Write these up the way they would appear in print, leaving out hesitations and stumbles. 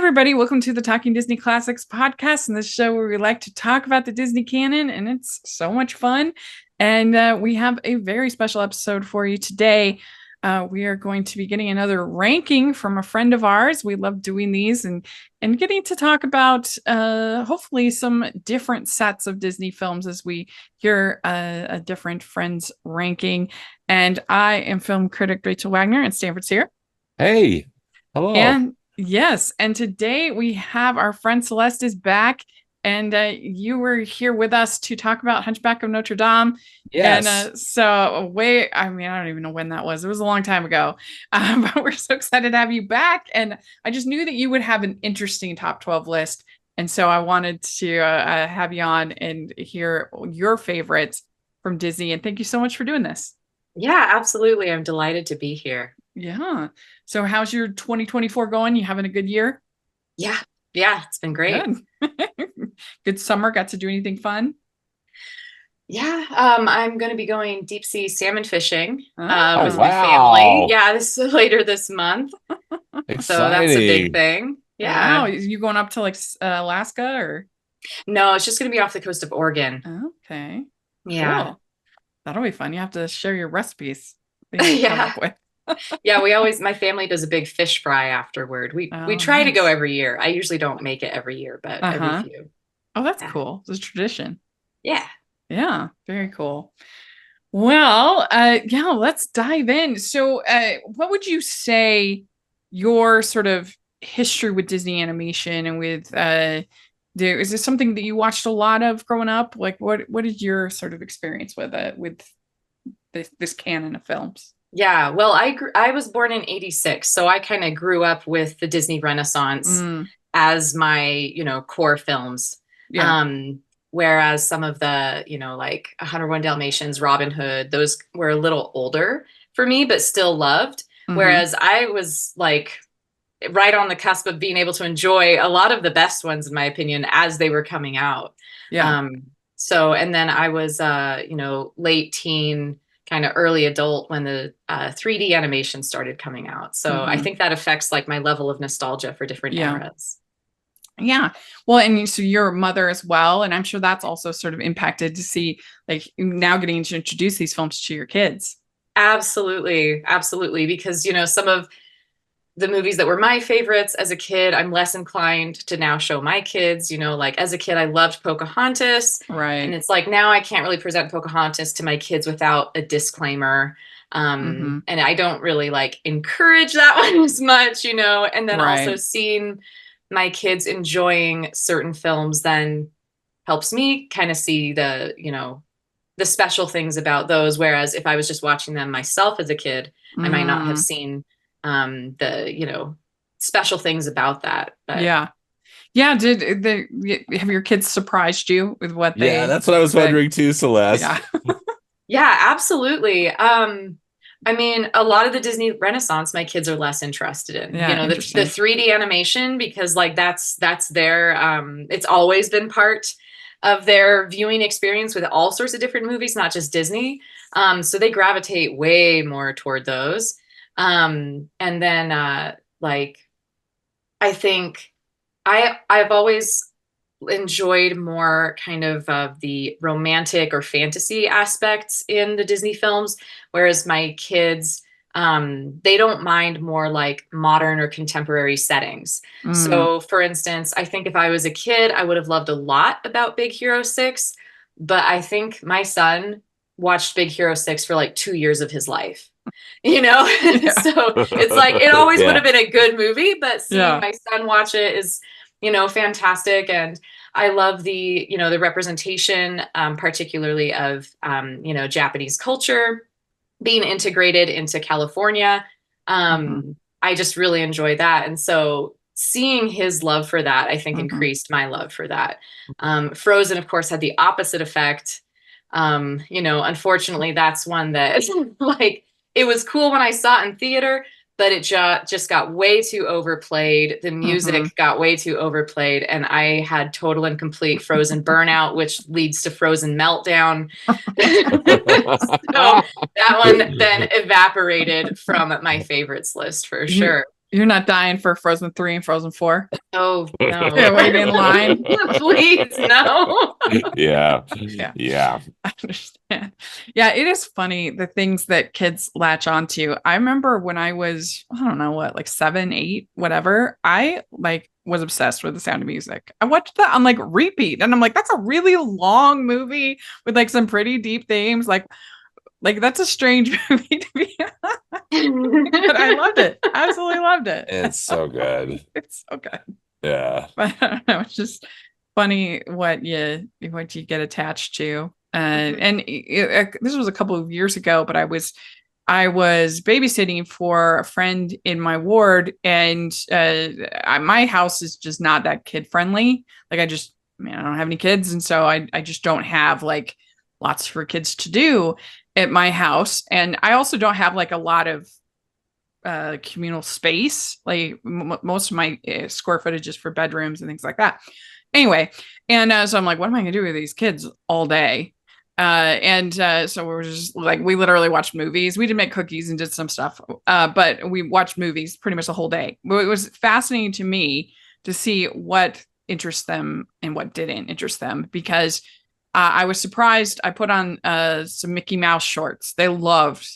everybody. Welcome to the Talking Disney Classics podcast, and this show where we like to talk about the Disney canon, and it's so much fun. And we have a very special episode for you today. We are going to be getting another ranking from a friend of ours. We love doing these and getting to talk about hopefully some different sets of Disney films as we hear a different friend's ranking. And I am film critic Rachel Wagner, and Stanford's here. Hey, hello. And yes, and today we have our friend Celeste is back, and you were here with us to talk about Hunchback of Notre Dame. Yes. And I don't even know when that was. It was a long time ago, but we're so excited to have you back. And I just knew that you would have an interesting top 12 list. And so I wanted to have you on and hear your favorites from Disney. And thank you so much for doing this. Yeah, absolutely. I'm delighted to be here. Yeah. So how's your 2024 going? You having a good year? Yeah, it's been great. Good summer. Got to do anything fun? Yeah, I'm going to be going deep sea salmon fishing with wow. my family. Yeah, this is later this month. Exciting. So that's a big thing. Yeah. Wow. You going up to like Alaska or? No, it's just going to be off the coast of Oregon. Okay. Yeah. Cool. That'll be fun. You have to share your recipes. Yeah. Yeah, my family does a big fish fry afterward. We try to go every year. I usually don't make it every year, but every few. Oh, that's cool. It's a tradition. Yeah. Yeah, very cool. Well, let's dive in. So, what would you say your sort of history with Disney animation and with is this something that you watched a lot of growing up? Like, what is your sort of experience with this canon of films? Yeah, well, I was born in 86, so I kind of grew up with the Disney Renaissance as my, core films. Yeah. Whereas some of the, like 101 Dalmatians, Robin Hood, those were a little older for me, but still loved. Whereas I was like right on the cusp of being able to enjoy a lot of the best ones, in my opinion, as they were coming out. Yeah. And then I was, late teen, kind of early adult when the 3D animation started coming out. So I think that affects like my level of nostalgia for different eras. Yeah. Well, and so your mother as well. And I'm sure that's also sort of impacted to see like now getting to introduce these films to your kids. Absolutely. Absolutely. Because, some of the movies that were my favorites as a kid, I'm less inclined to now show my kids, like as a kid, I loved Pocahontas. Right. And it's like, now I can't really present Pocahontas to my kids without a disclaimer. And I don't really like encourage that one as much, and then also seeing my kids enjoying certain films then helps me kind of see the, the special things about those. Whereas if I was just watching them myself as a kid, I might not have seen the special things about that. But yeah have your kids surprised you with what they that's what I was wondering too, Celeste. Yeah, absolutely. I mean, a lot of the Disney Renaissance my kids are less interested in. The 3D animation, because like that's their it's always been part of their viewing experience with all sorts of different movies, not just Disney. So they gravitate way more toward those. And then I think I've always enjoyed more kind of the romantic or fantasy aspects in the Disney films, whereas my kids, they don't mind more like modern or contemporary settings. So for instance, I think if I was a kid, I would have loved a lot about Big Hero 6, but I think my son watched Big Hero 6 for like 2 years of his life. So it's like it always would have been a good movie, but seeing my son watch it is fantastic. And I love the representation, particularly of Japanese culture being integrated into California. I just really enjoy that. And so seeing his love for that, I think increased my love for that. Frozen, of course, had the opposite effect. Unfortunately, that's one that like, it was cool when I saw it in theater, but it just got way too overplayed. The music got way too overplayed, and I had total and complete Frozen burnout, which leads to Frozen meltdown. So that one then evaporated from my favorites list for sure. You're not dying for Frozen 3 and Frozen 4? Oh, no. Yeah, wait in line. Please, no. Yeah. Yeah. Yeah. I understand. Yeah, it is funny the things that kids latch onto. I remember when I was, I don't know what, like 7, 8, whatever, I like was obsessed with The Sound of Music. I watched that on like repeat, and I'm like, that's a really long movie with like some pretty deep themes. Like that's a strange movie to be, but I loved it. Absolutely loved it. It's so good. It's so good. Yeah. But I don't know, it's just funny what you get attached to. And this was a couple of years ago, but I was babysitting for a friend in my ward, and my house is just not that kid friendly. Like I don't have any kids, and so I just don't have like lots for kids to do at my house, and I also don't have like a lot of communal space. Like most of my square footage is for bedrooms and things like that. Anyway, and so I'm like, what am I gonna do with these kids all day? So we were just like, we literally watched movies. We did make cookies and did some stuff, but we watched movies pretty much the whole day. It was fascinating to me to see what interests them and what didn't interest them, because I was surprised. I put on some Mickey Mouse shorts. They loved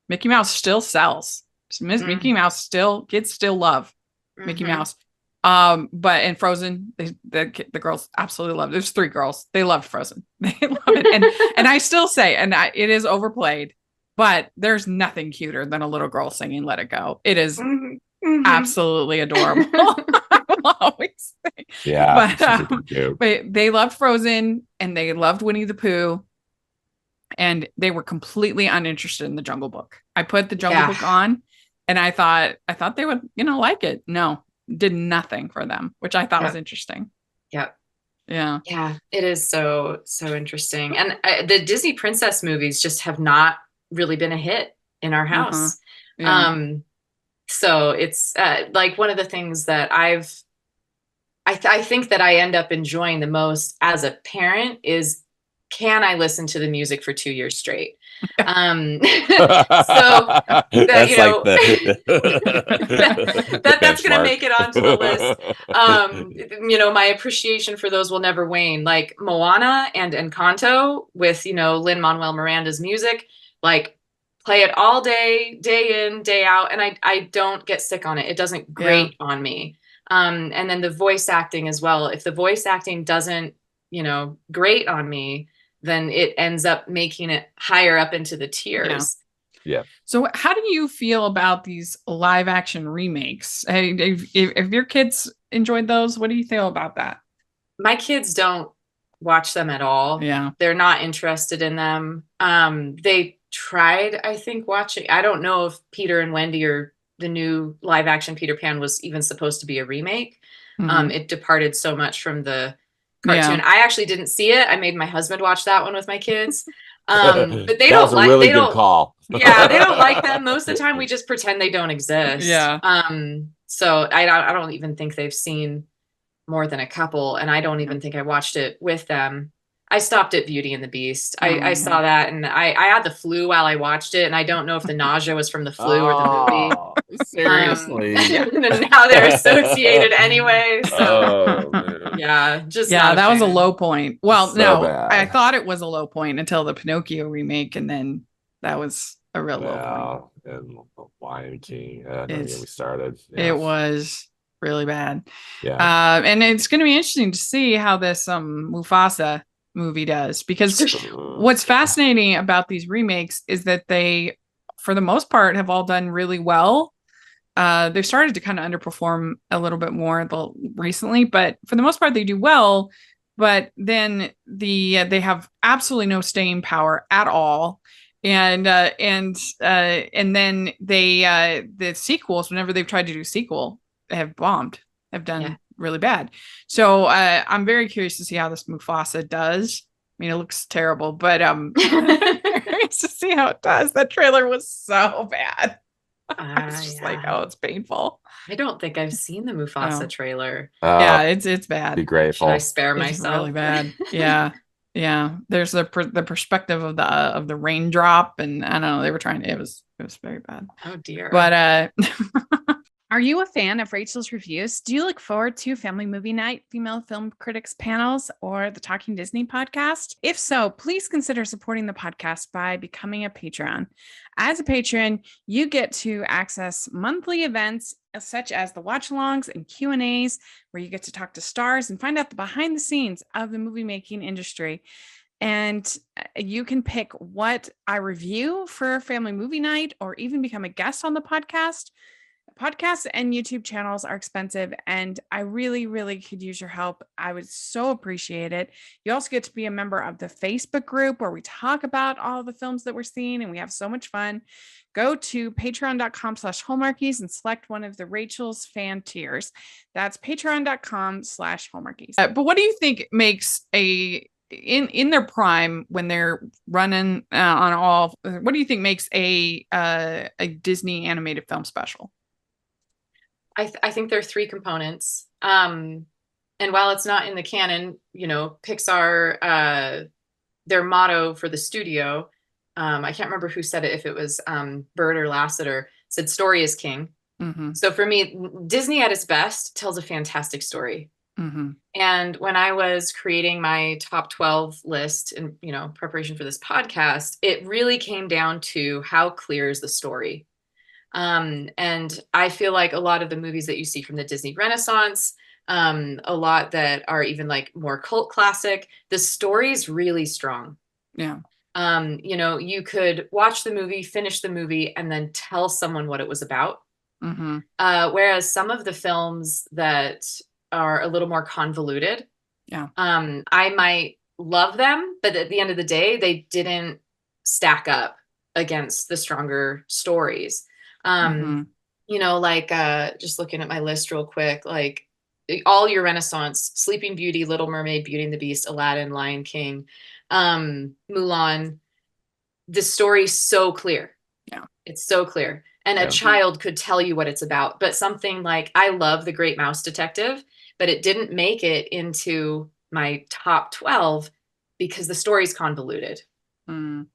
Mickey Mouse. Still sells. Mickey Mouse kids still love Mickey Mouse. But in Frozen, the girls absolutely loved it. There's 3 girls. They loved Frozen. They love it. And I still say, it is overplayed, but there's nothing cuter than a little girl singing Let It Go. It is absolutely adorable. I will always say. Yeah. But they loved Frozen, and they loved Winnie the Pooh, and they were completely uninterested in the Jungle Book. I put the Jungle Book on, and I thought they would, like it. No, did nothing for them, which I thought was interesting. Yep. Yeah. Yeah, it is so interesting. And the Disney princess movies just have not really been a hit in our house. Yeah. So it's like one of the things that I think that I end up enjoying the most as a parent is, can I listen to the music for 2 years straight? So that, that's that's going to make it onto the list. My appreciation for those will never wane. Like Moana and Encanto with, Lin-Manuel Miranda's music, like play it all day in, day out. And I don't get sick on it. It doesn't grate on me. And then the voice acting as well. If the voice acting doesn't, grate on me, then it ends up making it higher up into the tiers. Yeah. So how do you feel about these live action remakes? If your kids enjoyed those, what do you feel about that? My kids don't watch them at all. Yeah. They're not interested in them. They tried, I think, watching. I don't know if Peter and Wendy or the new live action Peter Pan was even supposed to be a remake. It departed so much from the cartoon. I actually didn't see it. I made my husband watch that one with my kids. But they don't like. Really good call. Yeah, they don't like them. Most of the time, we just pretend they don't exist. Yeah. So I don't even think they've seen more than a couple, and I don't even think I watched it with them. I stopped at Beauty and the Beast. I saw that, and I had the flu while I watched it, and I don't know if the nausea was from the flu or the movie. Seriously. And now they're associated anyway. So that was a low point. Well, so bad. I thought it was a low point until the Pinocchio remake, and then that was a real low point. And YMT, we started. It was really bad. Yeah. And it's going to be interesting to see how this Mufasa movie does, because what's fascinating about these remakes is that they, for the most part, have all done really well. They've started to kind of underperform a little bit more recently, but for the most part they do well. But then they have absolutely no staying power at all, and then the sequels, whenever they've tried to do a sequel, have bombed, have done really bad. So I'm very curious to see how this Mufasa does. I mean, it looks terrible, but curious to see how it does. That trailer was so bad. I was just like, it's painful. I don't think I've seen the Mufasa trailer. Yeah, it's bad. Be grateful. Should I spare myself? It's really bad. Yeah. There's the perspective of the raindrop, and I don't know. They were trying to. It was very bad. Oh dear. But Are you a fan of Rachel's Reviews? Do you look forward to Family Movie Night, Female Film Critics panels, or the Talking Disney podcast? If so, please consider supporting the podcast by becoming a Patreon. As a patron, you get to access monthly events such as the watch-alongs and Q&As, where you get to talk to stars and find out the behind the scenes of the movie making industry. And you can pick what I review for Family Movie Night or even become a guest on the podcast. Podcasts and YouTube channels are expensive, and I really, really could use your help. I would so appreciate it. You also get to be a member of the Facebook group where we talk about all the films that we're seeing, and we have so much fun. Go to patreon.com/Hallmarkies and select one of the Rachel's fan tiers. That's patreon.com/Hallmarkies. But what do you think makes in their prime when they're running on all? What do you think makes a Disney animated film special? I think there are three components. And while it's not in the canon, Pixar, their motto for the studio, I can't remember who said it, if it was Bird or Lasseter, said story is king. Mm-hmm. So for me, Disney at its best tells a fantastic story. Mm-hmm. And when I was creating my top 12 list in, preparation for this podcast, it really came down to how clear is the story. And I feel like a lot of the movies that you see from the Disney Renaissance, a lot that are even like more cult classic, the story is really strong. Yeah. You could watch the movie, finish the movie, and then tell someone what it was about. Mm-hmm. Whereas some of the films that are a little more convoluted, I might love them, but at the end of the day, they didn't stack up against the stronger stories. Just looking at my list real quick, like all your Renaissance, Sleeping Beauty, Little Mermaid, Beauty and the Beast, Aladdin, Lion King, Mulan, the story's so clear. Yeah. It's so clear. And a child could tell you what it's about. But something like, I love The Great Mouse Detective, but it didn't make it into my top 12 because the story's convoluted. I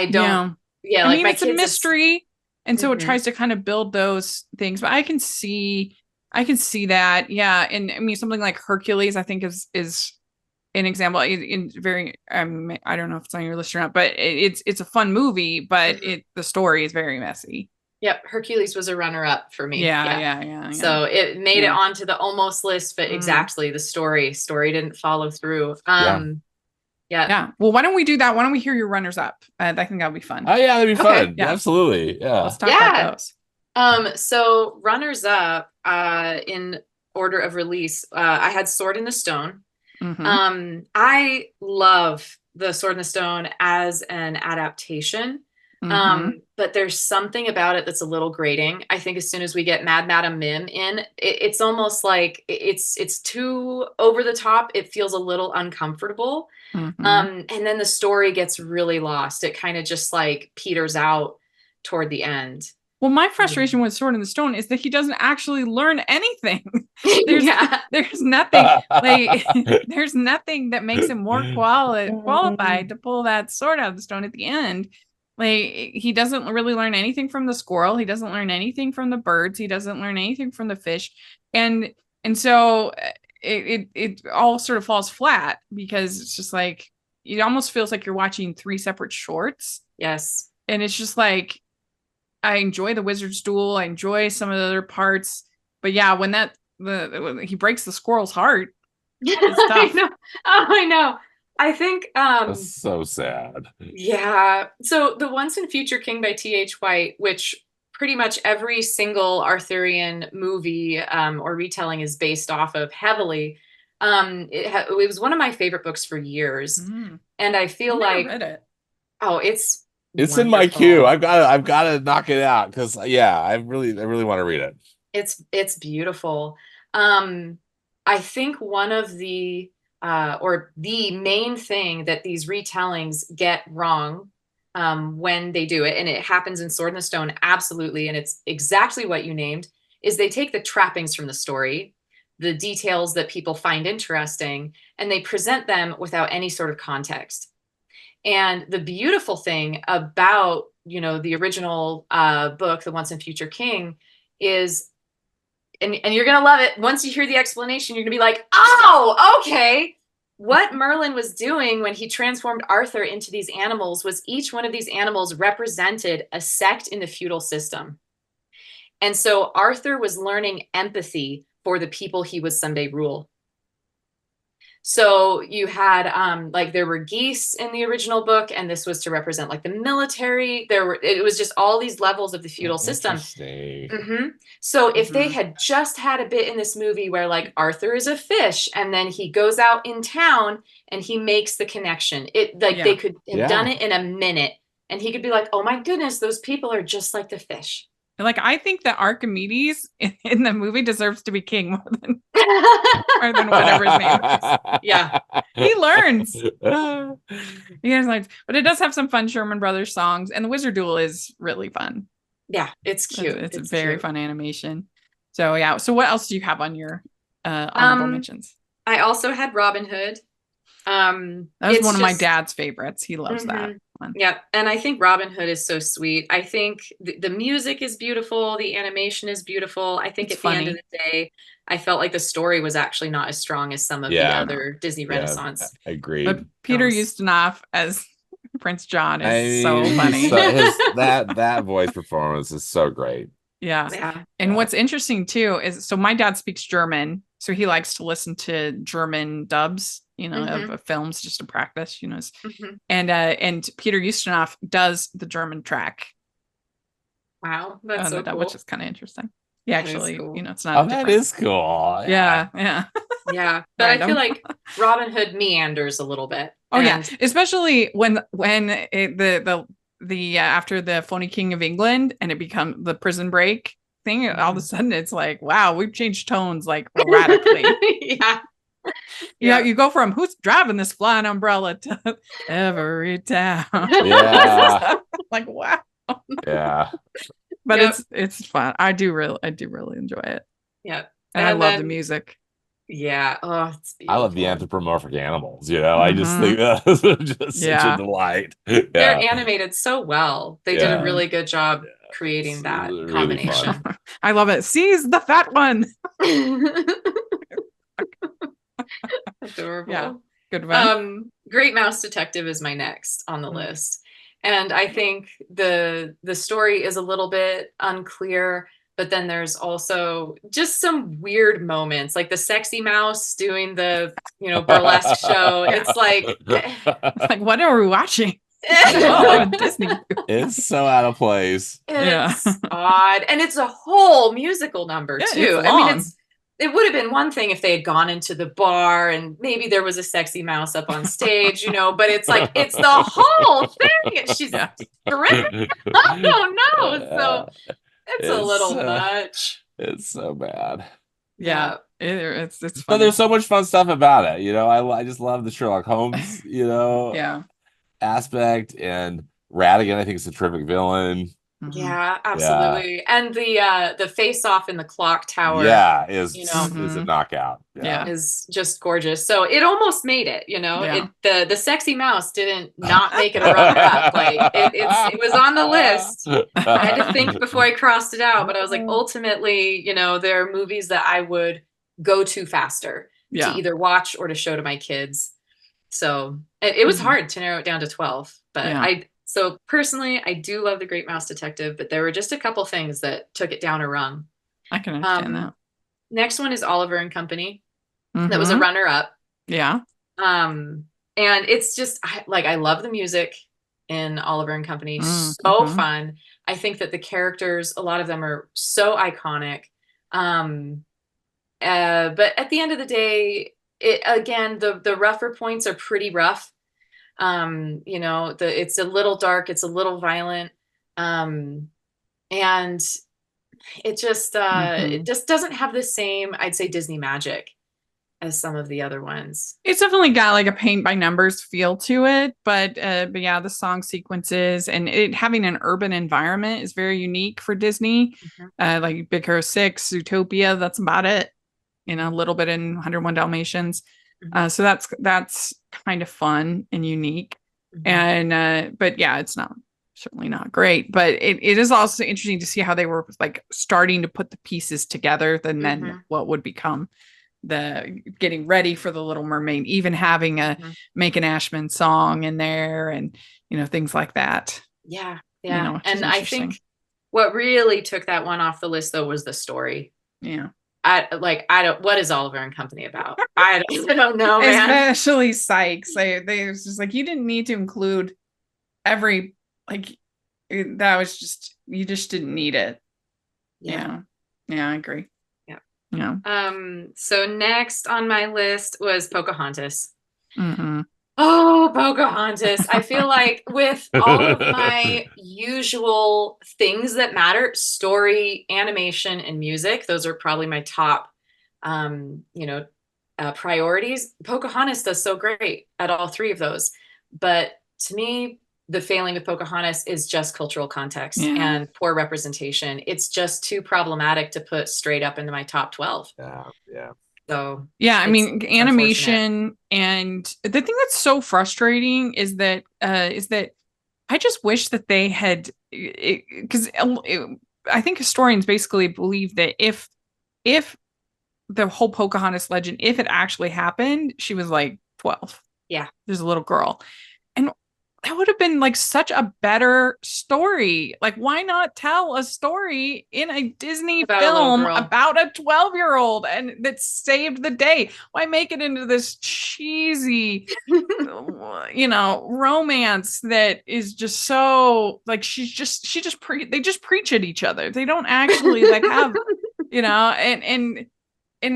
don't... I mean, it's a mystery, and so it tries to kind of build those things. But I can see that, yeah. And I mean, something like Hercules, I think is an example. In very, I don't know if it's on your list or not, but it's a fun movie, but the story is very messy. Yep, Hercules was a runner-up for me. Yeah. So it made it onto the almost list, but exactly the story didn't follow through. Yeah. Well, why don't we do that? Why don't we hear your runners up? I think that'll be fun. Oh yeah, that'd be fun. Yeah. Absolutely. Yeah. Let's talk about those. So runners up, in order of release, I had Sword in the Stone. I love the Sword in the Stone as an adaptation. But there's something about it that's a little grating. I think as soon as we get Mad Madam Mim in, it's almost like it's too over the top. It feels a little uncomfortable. And then the story gets really lost. It kind of just like peters out toward the end. Well, my frustration with Sword in the Stone is that he doesn't actually learn anything. There's nothing like there's nothing that makes him more qualified to pull that sword out of the stone at the end. Like, he doesn't really learn anything from the squirrel. He doesn't learn anything from the birds. He doesn't learn anything from the fish. And so it all sort of falls flat because it's just like, it almost feels like you're watching three separate shorts. Yes. And it's just like, I enjoy the wizard's duel. I enjoy some of the other parts. But yeah, when when he breaks the squirrel's heart, it's tough. I know. I think that's so sad. Yeah. So the Once and Future King by T.H. White, which pretty much every single Arthurian movie or retelling is based off of heavily. It was one of my favorite books for years, and I feel like read it. Oh, it's wonderful. In my queue. I've got to knock it out because I really want to read it. It's beautiful. I think one of the or the main thing that these retellings get wrong when they do it, and it happens in Sword in the Stone, absolutely, and it's exactly what you named, is they take the trappings from the story, the details that people find interesting, and they present them without any sort of context. And the beautiful thing about the original book, The Once and Future King, is, and you're going to love it. Once you hear the explanation, you're going to be like, oh, okay. What Merlin was doing when he transformed Arthur into these animals was each one of these animals represented a sect in the feudal system. And so Arthur was learning empathy for the people he would someday rule. So you had there were geese in the original book, and this was to represent like the military. It was just all these levels of the feudal system. Mm-hmm. So if they had just had a bit in this movie where like Arthur is a fish, and then he goes out in town and he makes the connection, they could have done it in a minute, and he could be like, oh my goodness, those people are just like the fish. Like, I think that Archimedes in the movie deserves to be king more than whatever his name is. Yeah. He learns. But it does have some fun Sherman Brothers songs, and the Wizard Duel is really fun. Yeah, it's cute. It's a very fun animation. So yeah. So what else do you have on your honorable mentions? I also had Robin Hood. That was one of my dad's favorites. He loves that one. Yeah, and I think Robin Hood is so sweet. I think the music is beautiful. The animation is beautiful. I think it's funny. The end of the day, I felt like the story was actually not as strong as some of the other Disney Renaissance. I agree. But Peter Ustinov as Prince John is so funny. That voice performance is so great. Yeah. And what's interesting too is, so my dad speaks German, so he likes to listen to German dubs, of films just to practice, and Peter Ustinov does the German track. Wow, that's so cool. Which is kind of interesting. Yeah, actually, cool. It's not. Oh, that is cool. Yeah. Yeah, but I feel like Robin Hood meanders a little bit. Oh yeah, especially when the after the Phony King of England and it becomes the prison break thing, all of a sudden it's like, wow, we've changed tones like radically. Yeah, you go from who's driving this flying umbrella to every town. Yeah. Like, wow. Yeah. But it's fun. I do really enjoy it. Yeah. And I love the music. Yeah. Oh, it's beautiful. I love the anthropomorphic animals, I just think that's just such a delight. They're animated so well. They did a really good job creating that really combination. I love it. Seize the fat one. Adorable. Yeah. Good one. Great Mouse Detective is my next on the list. And I think the story is a little bit unclear, but then there's also just some weird moments, like the sexy mouse doing the, burlesque show. It's like what are we watching? Disney. It's so out of place. It's odd. And it's a whole musical number too. I mean, it would have been one thing if they had gone into the bar and maybe there was a sexy mouse up on stage, but it's like, it's the whole thing. And she's screaming. Oh no. So it's a little much. It's so bad. Yeah. It's funny. But there's so much fun stuff about it. I just love the Sherlock Holmes, aspect, and Radigan, I think, is a terrific villain. Yeah, absolutely. And the face off in the clock tower is a knockout. Is just gorgeous. So it almost made it, the sexy mouse didn't not make it a runner up. Like it was on the list. I had to think before I crossed it out, but I was like, ultimately, there are movies that I would go to faster to either watch or to show to my kids. So it was hard to narrow it down to 12, but So personally, I do love The Great Mouse Detective, but there were just a couple things that took it down a rung. I can understand that. Next one is Oliver and Company. That was a runner-up. Yeah. And it's just I love the music in Oliver and Company. So fun. I think that the characters, a lot of them are so iconic. But at the end of the day, the rougher points are pretty rough. It's a little dark, it's a little violent, and it just doesn't have the same, I'd say, Disney magic as some of the other ones. It's definitely got like a paint by numbers feel to it, but yeah, the song sequences and it having an urban environment is very unique for Disney. Like Big Hero 6, Zootopia, that's about it. A little bit in 101 Dalmatians. So that's kind of fun and unique. And but yeah, it's not certainly not great, but it is also interesting to see how they were like starting to put the pieces together and then what would become the getting ready for the Little Mermaid, even having a Macon Ashman song in there and, things like that. Yeah. Yeah. And I interesting. think what really took that one off the list though was the story. Yeah. What is Oliver and Company about? I don't know, man. Especially Sykes. They was just like, you didn't need to include every, like, that was just, you just didn't need it. Yeah. Yeah, I agree. Yeah. Yeah. So next on my list was Pocahontas. Mm-hmm. Oh, Pocahontas. I feel like with all of my usual things that matter, story, animation, and music, those are probably my top, priorities. Pocahontas does so great at all three of those. But to me, the failing with Pocahontas is just cultural context and poor representation. It's just too problematic to put straight up into my top 12. Yeah. So yeah, I mean, animation, and the thing that's so frustrating is that I just wish that they had, because I think historians basically believe that if the whole Pocahontas legend, if it actually happened, she was like 12. Yeah, there's a little girl, and that would have been like such a better story. Like, why not tell a story in a Disney film about a 12-year-old and that saved the day? Why make it into this cheesy, romance that is just so like they just preach at each other. They don't actually like have,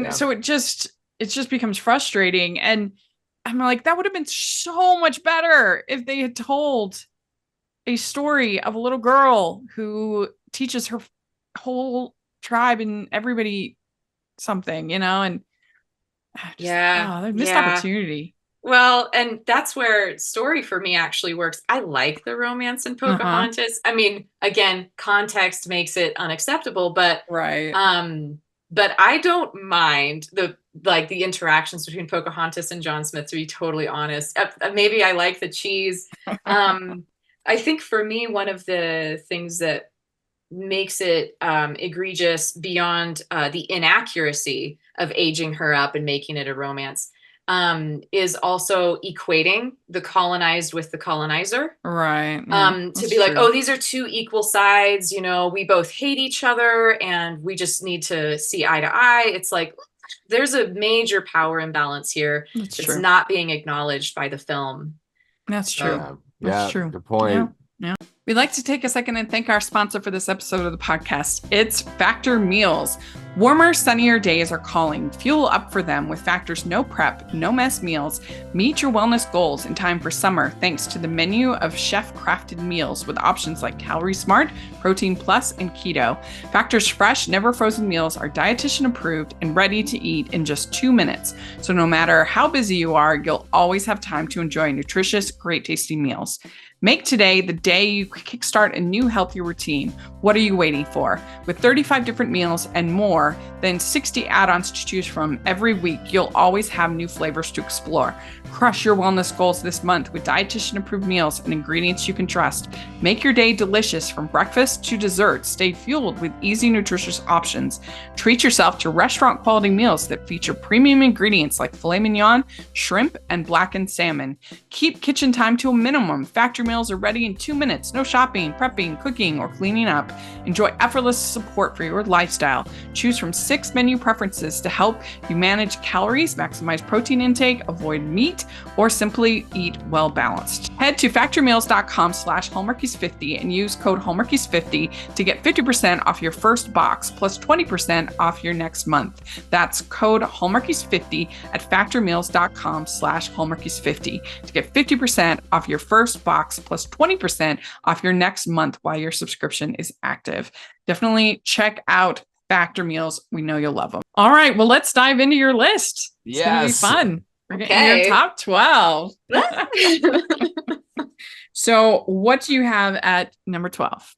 so it just becomes frustrating. And I'm like, that would have been so much better if they had told a story of a little girl who teaches her whole tribe and everybody something, and missed opportunity. Well, and that's where story for me actually works. I like the romance in Pocahontas. I mean, again, context makes it unacceptable, but right. But I don't mind the interactions between Pocahontas and John Smith, to be totally honest. Maybe I like the cheese. I think for me, one of the things that makes it egregious beyond the inaccuracy of aging her up and making it a romance is also equating the colonized with the colonizer. Right. To be like, oh, these are two equal sides, we both hate each other and we just need to see eye to eye. It's like, there's a major power imbalance here. It's not being acknowledged by the film. That's true. Yeah, that's true. Good point. Yeah. We'd like to take a second and thank our sponsor for this episode of the podcast. It's Factor Meals. Warmer, sunnier days are calling. Fuel up for them with Factor's no prep, no mess meals. Meet your wellness goals in time for summer thanks to the menu of chef-crafted meals with options like Calorie Smart, Protein Plus, and Keto. Factor's fresh, never frozen meals are dietitian approved and ready to eat in just 2 minutes. So no matter how busy you are, you'll always have time to enjoy nutritious, great tasting meals. Make today the day you kickstart a new healthy routine. What are you waiting for? With 35 different meals and more than 60 add-ons to choose from every week, you'll always have new flavors to explore. Crush your wellness goals this month with dietitian-approved meals and ingredients you can trust. Make your day delicious from breakfast to dessert. Stay fueled with easy, nutritious options. Treat yourself to restaurant-quality meals that feature premium ingredients like filet mignon, shrimp, and blackened salmon. Keep kitchen time to a minimum. Factor meals are ready in 2 minutes. No shopping, prepping, cooking, or cleaning up. Enjoy effortless support for your lifestyle. Choose from 6 menu preferences to help you manage calories, maximize protein intake, avoid meat, or simply eat well balanced. Head to factormeals.com/hallmarkies50 and use code hallmarkies50 to get 50% off your first box plus 20% off your next month. That's code hallmarkies50 at factormeals.com/hallmarkies50 to get 50% off your first box plus 20% off your next month while your subscription is active. Definitely check out Factor Meals. We know you'll love them. All right, well, let's dive into your list. It's going to be fun. We're getting your top 12. So what do you have at number 12?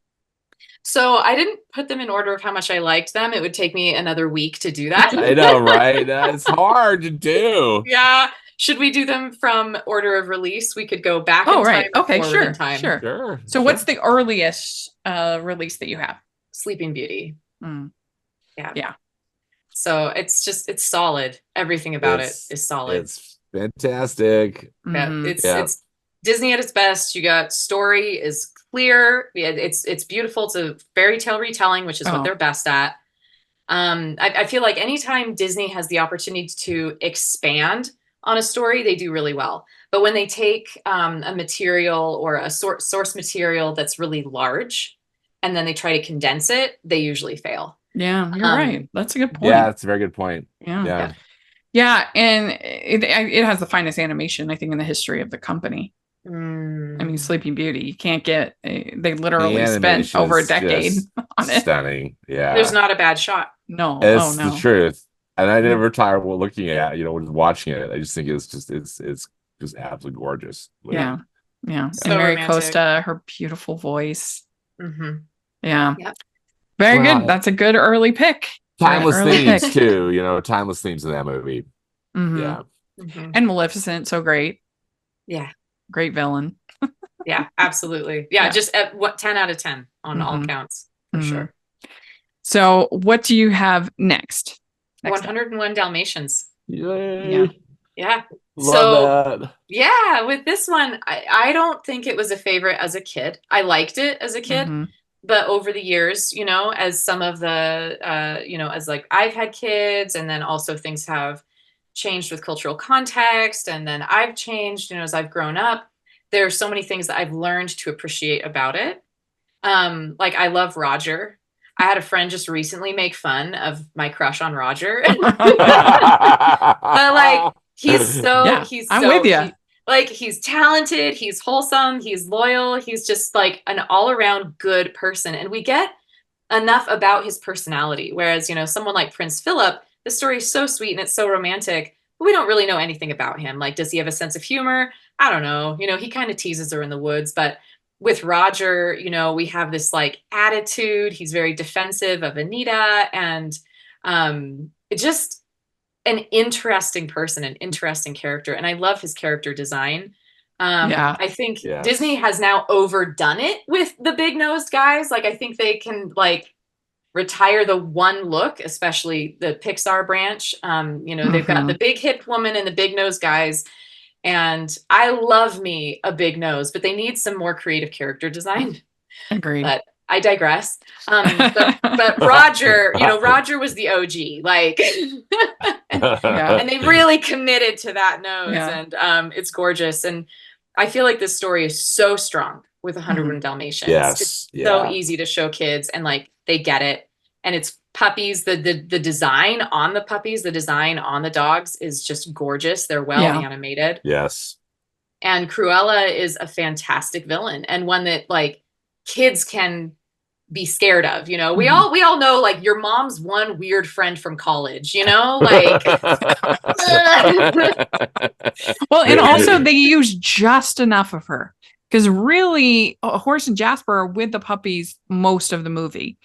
So I didn't put them in order of how much I liked them. It would take me another week to do that. I know, right? It's hard to do. Yeah. Should we do them from order of release? We could go back in Oh, time right. or Okay, forward in sure. time. Sure. So what's the earliest release that you have? Sleeping Beauty. Yeah. Yeah. So it's solid. Everything about it is solid. It's fantastic. Yeah. It's Disney at its best. You got story is clear. Yeah, it's beautiful. It's a fairy tale retelling, which is what they're best at. I feel like anytime Disney has the opportunity to expand on a story, they do really well. But when they take a material or a source material that's really large, and then they try to condense it, they usually fail. Yeah, you're right. That's a good point. Yeah, that's a very good point. Yeah. And it has the finest animation, I think, in the history of the company. I mean, Sleeping Beauty, you can't get. They literally spent over a decade on it. Stunning. Yeah. There's not a bad shot. No. It's the truth. And I never tire while looking at, watching it. I just think it's just absolutely gorgeous. Yeah. Yeah. So and Mary romantic. Costa, her beautiful voice. Yeah. Very good. That's a good early pick. Timeless themes too, timeless themes in that movie. Yeah. And Maleficent, so great. Yeah. Great villain. Yeah, absolutely. Yeah, just at 10 out of 10 on all counts, for sure. So what do you have next? 101 Dalmatians. Yay. Yeah. Love that. Yeah, with this one, I don't think it was a favorite as a kid. I liked it as a kid. But over the years, as some of the, as like I've had kids, and then also things have changed with cultural context, and then I've changed, as I've grown up, there are so many things that I've learned to appreciate about it. Like I love Roger. I had a friend just recently make fun of my crush on Roger. But like, he's so I'm with you. He's talented, he's wholesome, he's loyal, he's just like an all-around good person. And we get enough about his personality. Whereas, someone like Prince Philip, the story is so sweet and it's so romantic, but we don't really know anything about him. Like, does he have a sense of humor? I don't know. He kind of teases her in the woods. But with Roger, we have this like attitude. He's very defensive of Anita, and just an interesting person, an interesting character. And I love his character design. I think Disney has now overdone it with the big-nosed guys. Like, I think they can like retire the one look, especially the Pixar branch. They've got the big hip woman and the big-nosed guys. And I love me a big nose, but they need some more creative character design. Agreed. But I digress. But Roger, Roger was the OG, like, and they really committed to that nose, and it's gorgeous. And I feel like this story is so strong with 101 Dalmatians. Yes, it's so easy to show kids, and like they get it. And it's puppies. The design on the puppies, the design on the dogs is just gorgeous. They're well animated. Yes. And Cruella is a fantastic villain, and one that like kids can be scared of. We all know like your mom's one weird friend from college, like. Well, and also they use just enough of her, because really Horace and Jasper are with the puppies most of the movie.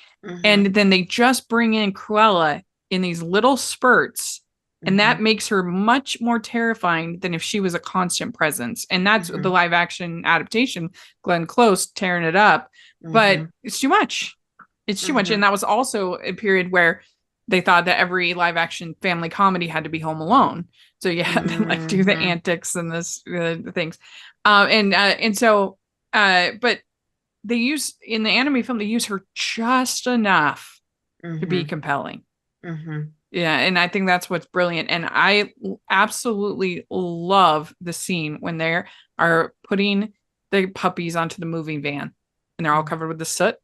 And then they just bring in Cruella in these little spurts, and that makes her much more terrifying than if she was a constant presence. And that's the live action adaptation, Glenn Close tearing it up. But it's too much. It's too much. And that was also a period where they thought that every live action family comedy had to be Home Alone. So you had to like do the antics and the things. But they use in the anime film, they use her just enough to be compelling. Yeah. And I think that's what's brilliant. And I absolutely love the scene when they are putting the puppies onto the moving van and they're all covered with the soot,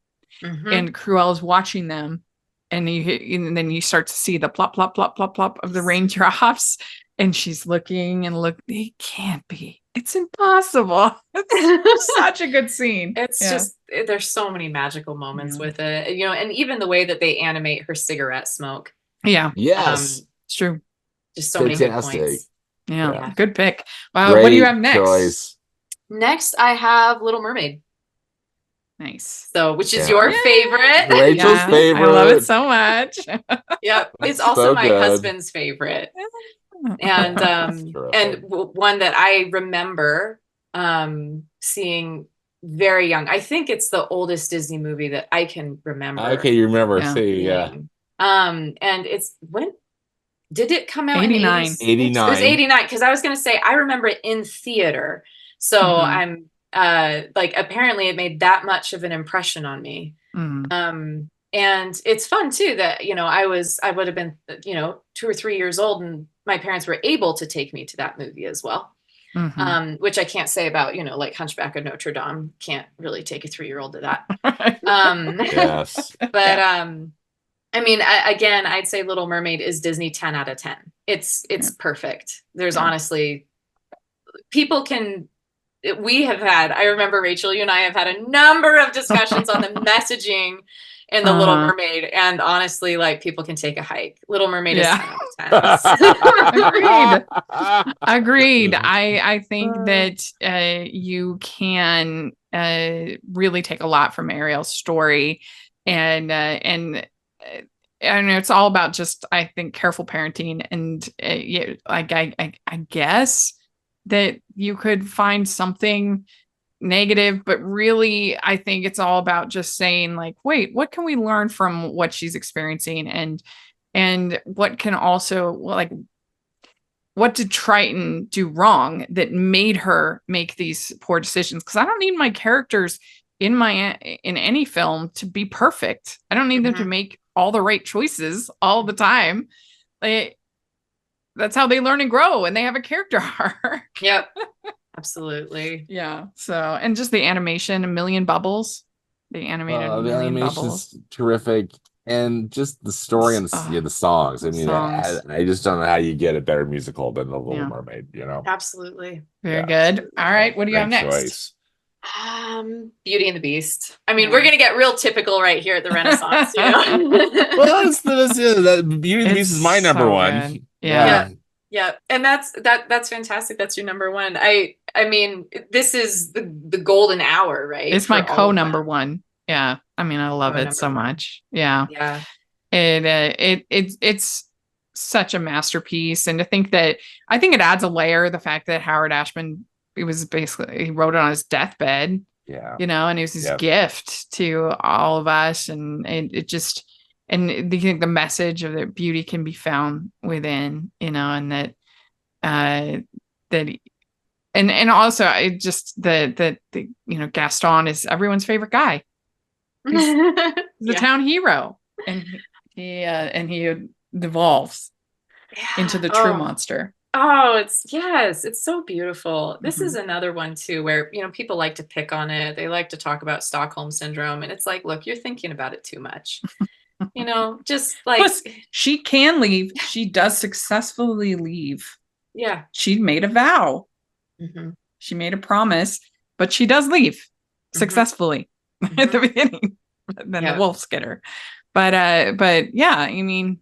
and Cruella's watching them. And then you start to see the plop, plop, plop, plop, plop of the raindrops. And she's looking and it can't be. It's impossible. It's such a good scene. It's just, there's so many magical moments with it, and even the way that they animate her cigarette smoke. Yeah. Yes. It's true. Just so many good points. Yeah. Good pick. What do you have next? Choice. Next, I have Little Mermaid. Nice. So, which is your favorite? Rachel's favorite. I love it so much. Yep. It's also my husband's favorite. And Terrific. one that I remember seeing very young. I think it's the oldest Disney movie that I can remember. Okay, you remember? Yeah. See, yeah. And it's when did it come out? 89. In 89. It was 89 because I was going to say I remember it in theater. So I'm like apparently it made that much of an impression on me. And it's fun too that I would have been 2 or 3 years old and my parents were able to take me to that movie as well. Which I can't say about like Hunchback of Notre Dame. Can't really take a 3-year-old to that. Yes. But I mean, again, I'd say Little Mermaid is Disney 10 out of 10. It's perfect. There's honestly, I remember Rachel, you and I have had a number of discussions on the messaging in the Little Mermaid. And honestly, like people can take a hike. Little Mermaid is 10 out of 10. Agreed. I think that you can really take a lot from Ariel's story, and I know it's all about just, I think, careful parenting. And I guess that you could find something negative, but really, I think it's all about just saying like, wait, what can we learn from what she's experiencing? And what can also, like, what did Triton do wrong that made her make these poor decisions? Because I don't need my characters in any film to be perfect. I don't need them to make all the right choices all the time. That's how they learn and grow, and they have a character arc. Yep, absolutely. Yeah. So, and just the animation, A Million Bubbles, the animated the Million animation's Bubbles, terrific, and just the story and the songs. I mean, I just don't know how you get a better musical than The Little Mermaid. Absolutely. Very good. All right, what do you have next? Choice. Beauty and the Beast. I mean, we're gonna get real typical right here at the Renaissance. Well, that Beauty and the Beast is my number one. Good. Yeah, and that's fantastic. That's your number one. I mean, this is the golden hour, right? It's my number one. Yeah, I mean, I love it so much. Yeah. It's such a masterpiece, and to think that I think it adds a layer. The fact that Howard Ashman, he wrote it on his deathbed. Yeah. And it was his gift to all of us, and it just. And the message of that beauty can be found within, and that, and also it just the Gaston is everyone's favorite guy. He's the town hero, and he devolves into the true monster. Oh, it's so beautiful. This is another one too, where, people like to pick on it. They like to talk about Stockholm syndrome, and it's like, look, you're thinking about it too much. Just like plus, she can leave. She does successfully leave. Yeah. She made a vow. She made a promise, but she does leave successfully at the beginning. Then the wolves get her. But yeah, I mean,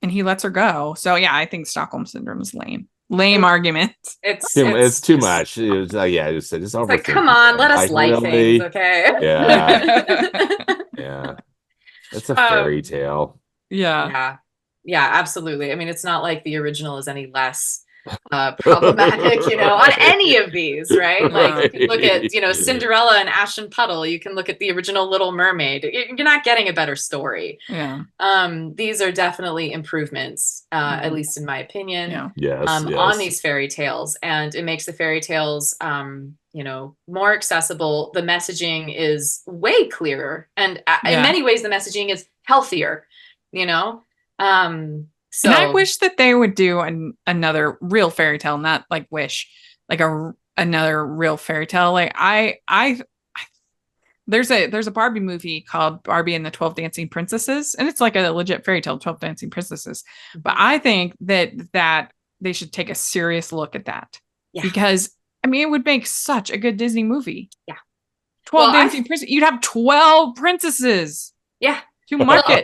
and he lets her go. So yeah, I think Stockholm syndrome is lame. Lame argument. It's too much. It was just over. Like, come on, let us like things, okay? Yeah. It's a fairy tale. Yeah, absolutely. I mean, it's not like the original is any less problematic, on any of these, right? Like, you look at, Cinderella and Ashton Puddle. You can look at the original Little Mermaid. You're not getting a better story. Yeah. These are definitely improvements, at least in my opinion. Yeah. Yes. On these fairy tales, and it makes the fairy tales, more accessible. The messaging is way clearer, and in many ways, the messaging is healthier. So, and I wish that they would do another real fairy tale, not like another real fairy tale. Like there's a Barbie movie called Barbie and the 12 Dancing Princesses, and it's like a legit fairy tale, 12 Dancing Princesses. But I think that they should take a serious look at that, because I mean, it would make such a good Disney movie. Yeah. 12 Dancing Princesses. You'd have 12 princesses. Yeah. To market.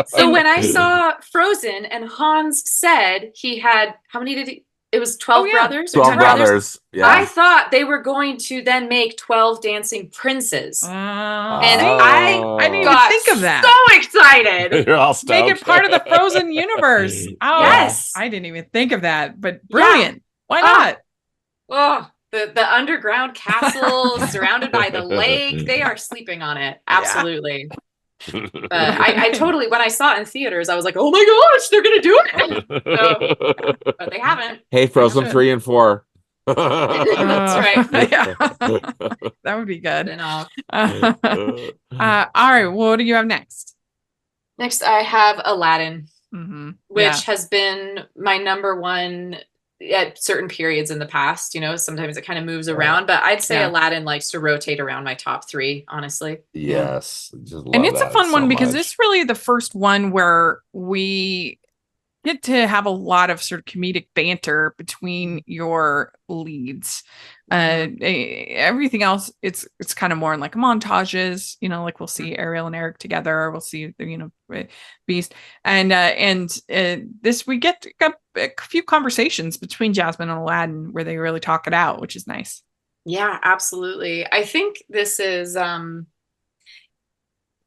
So when I saw Frozen and Hans said he had, how many did he? It was 12 brothers. 12 brothers. Yeah. I thought they were going to then make 12 dancing princes. And I didn't even think of that. So excited. You're all stoked. Make it part of the Frozen universe. Oh, yes. I didn't even think of that, but brilliant. Yeah. Why not? Oh, the underground castle surrounded by the lake. They are sleeping on it. Absolutely. Yeah. But I totally, when I saw it in theaters, I was like, oh my gosh, they're gonna do it. So, but they haven't. Hey, Frozen 3 and 4. That's right. Yeah. That would be good. All right, well, what do you have next? Next I have Aladdin, which Yeah. has been my number one at certain periods in the past. You know, sometimes it kind of moves around, but I'd say Aladdin likes to rotate around my top 3, honestly. Yes. Just love and it's a fun so one because much. it's really the first one where we get to have a lot of sort of comedic banter between your leads. Everything else, it's kind of more in like montages, you know, like we'll see Ariel and Eric together, we'll see, you know, Beast, and this we get a few conversations between Jasmine and Aladdin where they really talk it out, which is nice. Yeah, absolutely. I think this is when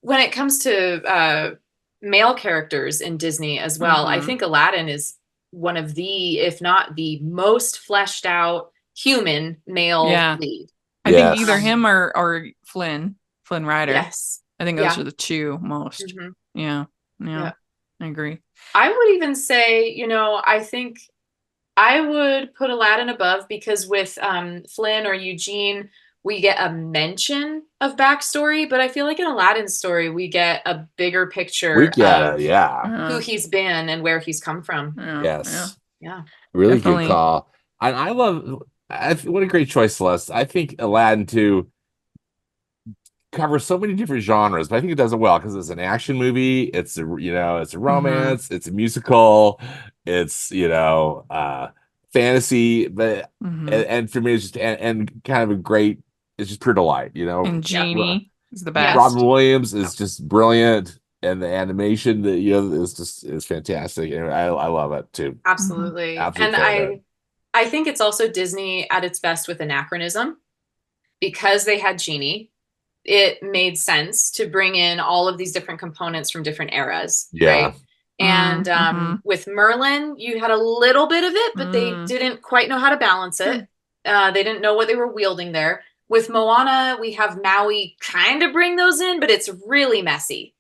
it comes to male characters in Disney as well, I think Aladdin is one of the, if not the most fleshed out human male lead. I think either him or Flynn Rider. Yes. I think those are the two most. Yeah. I agree. I would even say, you know, I think I would put Aladdin above because with Flynn or Eugene, we get a mention of backstory, but I feel like in Aladdin's story, we get a bigger picture of who he's been and where he's come from. Yeah. Really Definitely. Good call. I love, what a great choice, Celeste. I think Aladdin too covers so many different genres, but I think it does it well because it's an action movie. It's a, you know, it's a romance, it's a musical, it's, you know, fantasy, but and for me it's just and kind of a great, it's just pure delight, you know. And Genie is the best. Robin Williams is just brilliant, and the animation that, you know, is fantastic, and I love it too. Absolutely. Absolute and favorite. I think it's also Disney at its best with anachronism, because they had Genie. It made sense to bring in all of these different components from different eras, right? And with Merlin, you had a little bit of it, but they didn't quite know how to balance it. They didn't know what they were wielding there. With Moana, we have Maui kind of bring those in, but it's really messy.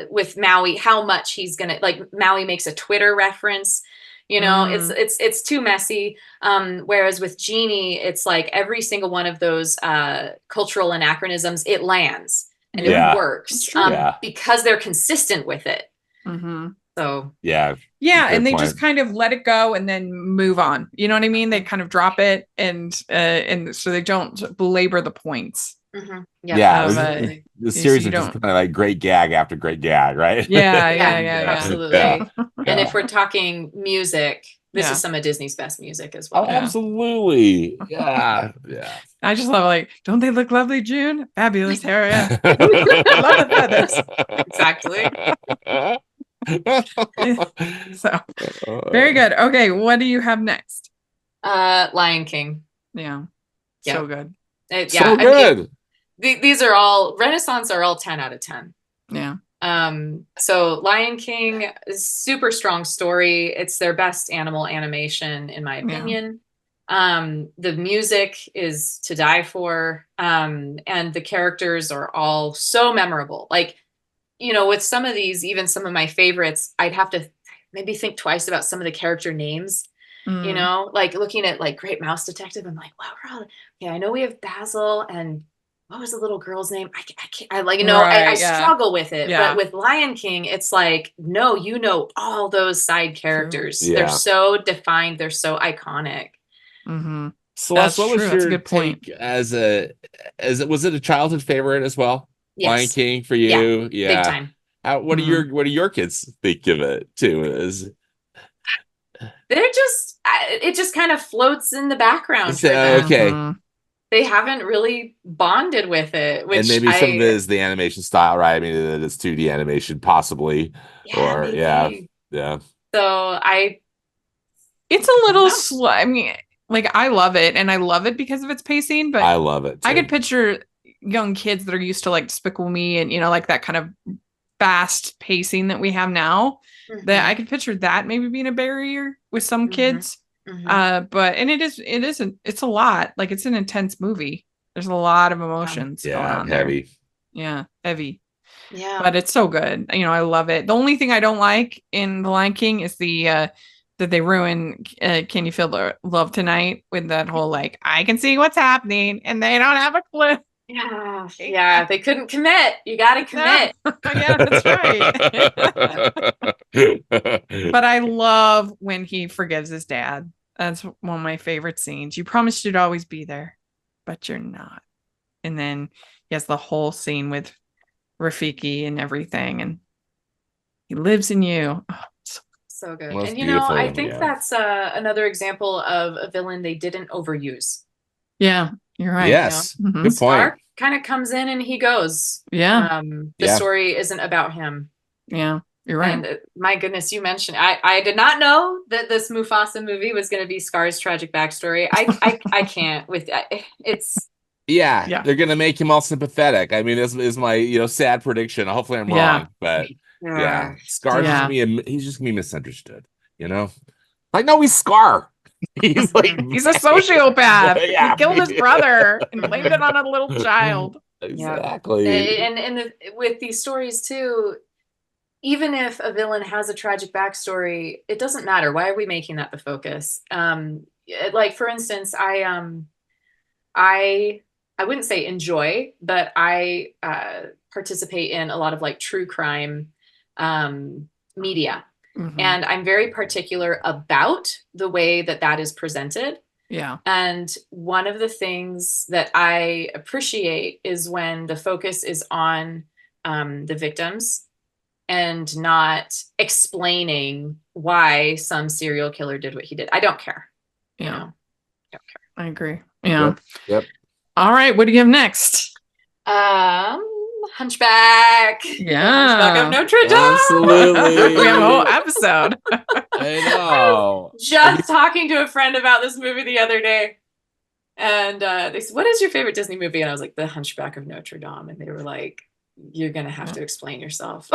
With Maui, how much he's gonna, like, Maui makes a Twitter reference. You know, it's too messy. Whereas with Genie, it's like every single one of those cultural anachronisms, it lands and it works because they're consistent with it. So and they just kind of let it go and then move on. You know what I mean? They kind of drop it and so they don't belabor the points. The series is just kind of like great gag after great gag, right? Absolutely. And if we're talking music, this is some of Disney's best music as well. Oh, absolutely. Yeah. I just love, like, don't they look lovely, June? Fabulous hair. Yeah. I love the feathers. Exactly. So very good. Okay, what do you have next? Lion King. So good. So good. I mean, these are all Renaissance are all 10 out of 10. So Lion King is super strong story. It's their best animal animation, in my opinion. The music is to die for. And the characters are all so memorable. Like, you know, with some of these, even some of my favorites, I'd have to maybe think twice about some of the character names. You know, like looking at like Great Mouse Detective, I'm like, wow, I know we have Basil, and what was the little girl's name? I can't, I struggle with it. But with Lion King, it's like, no, you know, all those side characters. They're so defined. They're so iconic. Celeste, what was your take was it a childhood favorite as well? Yes. Lion King for you? Big time. What do your kids think of it too? They're just, it just kind of floats in the background for them. Okay. They haven't really bonded with it, which and maybe some of it is the animation style, right? I mean, it's 2D animation, possibly, So It's a little slow. I mean, like, I love it, and I love it because of its pacing, but I love it too. I could picture young kids that are used to like Despicable Me and, like that kind of fast pacing that we have now, that I could picture that maybe being a barrier with some kids. But it's a lot. Like, it's an intense movie. There's a lot of emotions going on heavy. there. Yeah, heavy. Yeah. But it's so good. I love it. The only thing I don't like in The Lion King is that they ruin Can You Feel the Love Tonight with that whole, like, I can see what's happening and they don't have a clue. Yeah, they couldn't commit. You got to commit. No. Yeah, that's right. But I love when he forgives his dad. That's one of my favorite scenes. You promised you'd always be there, but you're not. And then he has the whole scene with Rafiki and everything, and he lives in you. Oh, so good. Most And I one, think that's another example of a villain they didn't overuse. Yeah, you're right. Yes, good point. Scar kind of comes in and he goes. Yeah. The story isn't about him. Yeah, you're right. And my goodness, you mentioned I did not know that this Mufasa movie was going to be Scar's tragic backstory. I can't with it's. Yeah, they're gonna make him all sympathetic. I mean, this is my sad prediction. Hopefully, I'm wrong, but Scar's just he's just gonna be misunderstood. Like, no, he's Scar. He's like he's a sociopath. He killed his brother and blamed it on a little child. Exactly. And with these stories too, even if a villain has a tragic backstory, it doesn't matter. Why are we making that the focus? Like, for instance, I wouldn't say enjoy, but I participate in a lot of like true crime media. And I'm very particular about the way that is presented. Yeah. And one of the things that I appreciate is when the focus is on the victims and not explaining why some serial killer did what he did. I don't care. Yeah. I don't care. I agree. Yeah. Yep. All right. What do you have next? Hunchback. Yeah. Hunchback of Notre Dame. Absolutely. We have a whole episode. I know. Just talking to a friend about this movie the other day. And they said, what is your favorite Disney movie? And I was like, The Hunchback of Notre Dame. And they were like, you're going to have to explain yourself.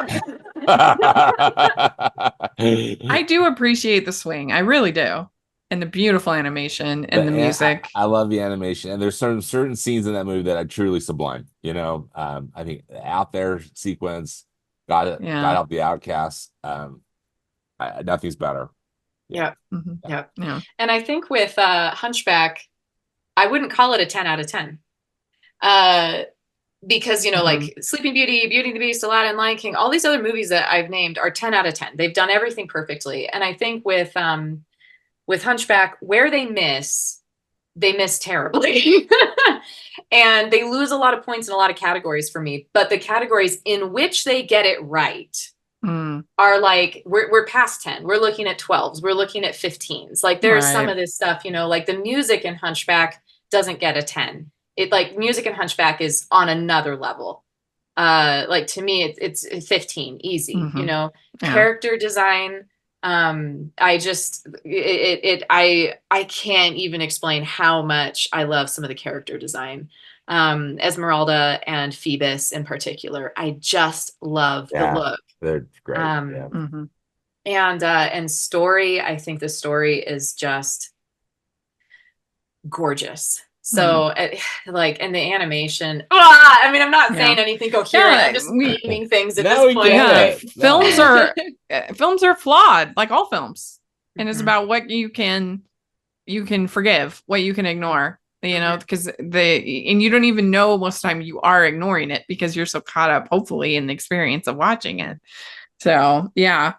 I do appreciate the swing. I really do. And the beautiful animation and the music. I love the animation. And there's certain scenes in that movie that are truly sublime. I think the Out There sequence, got out the outcasts. Nothing's better. Yeah. Yeah. And I think with Hunchback, I wouldn't call it a 10 out of 10. Because, like Sleeping Beauty, Beauty and the Beast, Aladdin, Lion King, all these other movies that I've named are 10 out of 10. They've done everything perfectly. And I think with Hunchback, where they miss terribly. And they lose a lot of points in a lot of categories for me. But the categories in which they get it right are like, we're past 10. We're looking at 12s. We're looking at 15s. Like, there's some of this stuff, like the music in Hunchback doesn't get a 10. It, like, music in Hunchback is on anher level. Like, to me, it's 15, easy. Character design. I can't even explain how much I love some of the character design. Esmeralda and Phoebus in particular, I just love the look. They're great. And story, I think the story is just gorgeous. So, like, and the animation. I mean, I'm not saying anything coherent. I'm just naming things at this point. Films are flawed, like all films, and it's about what you can forgive, what you can ignore. Because and you don't even know most of the time you are ignoring it because you're so caught up, hopefully, in the experience of watching it. So, yeah,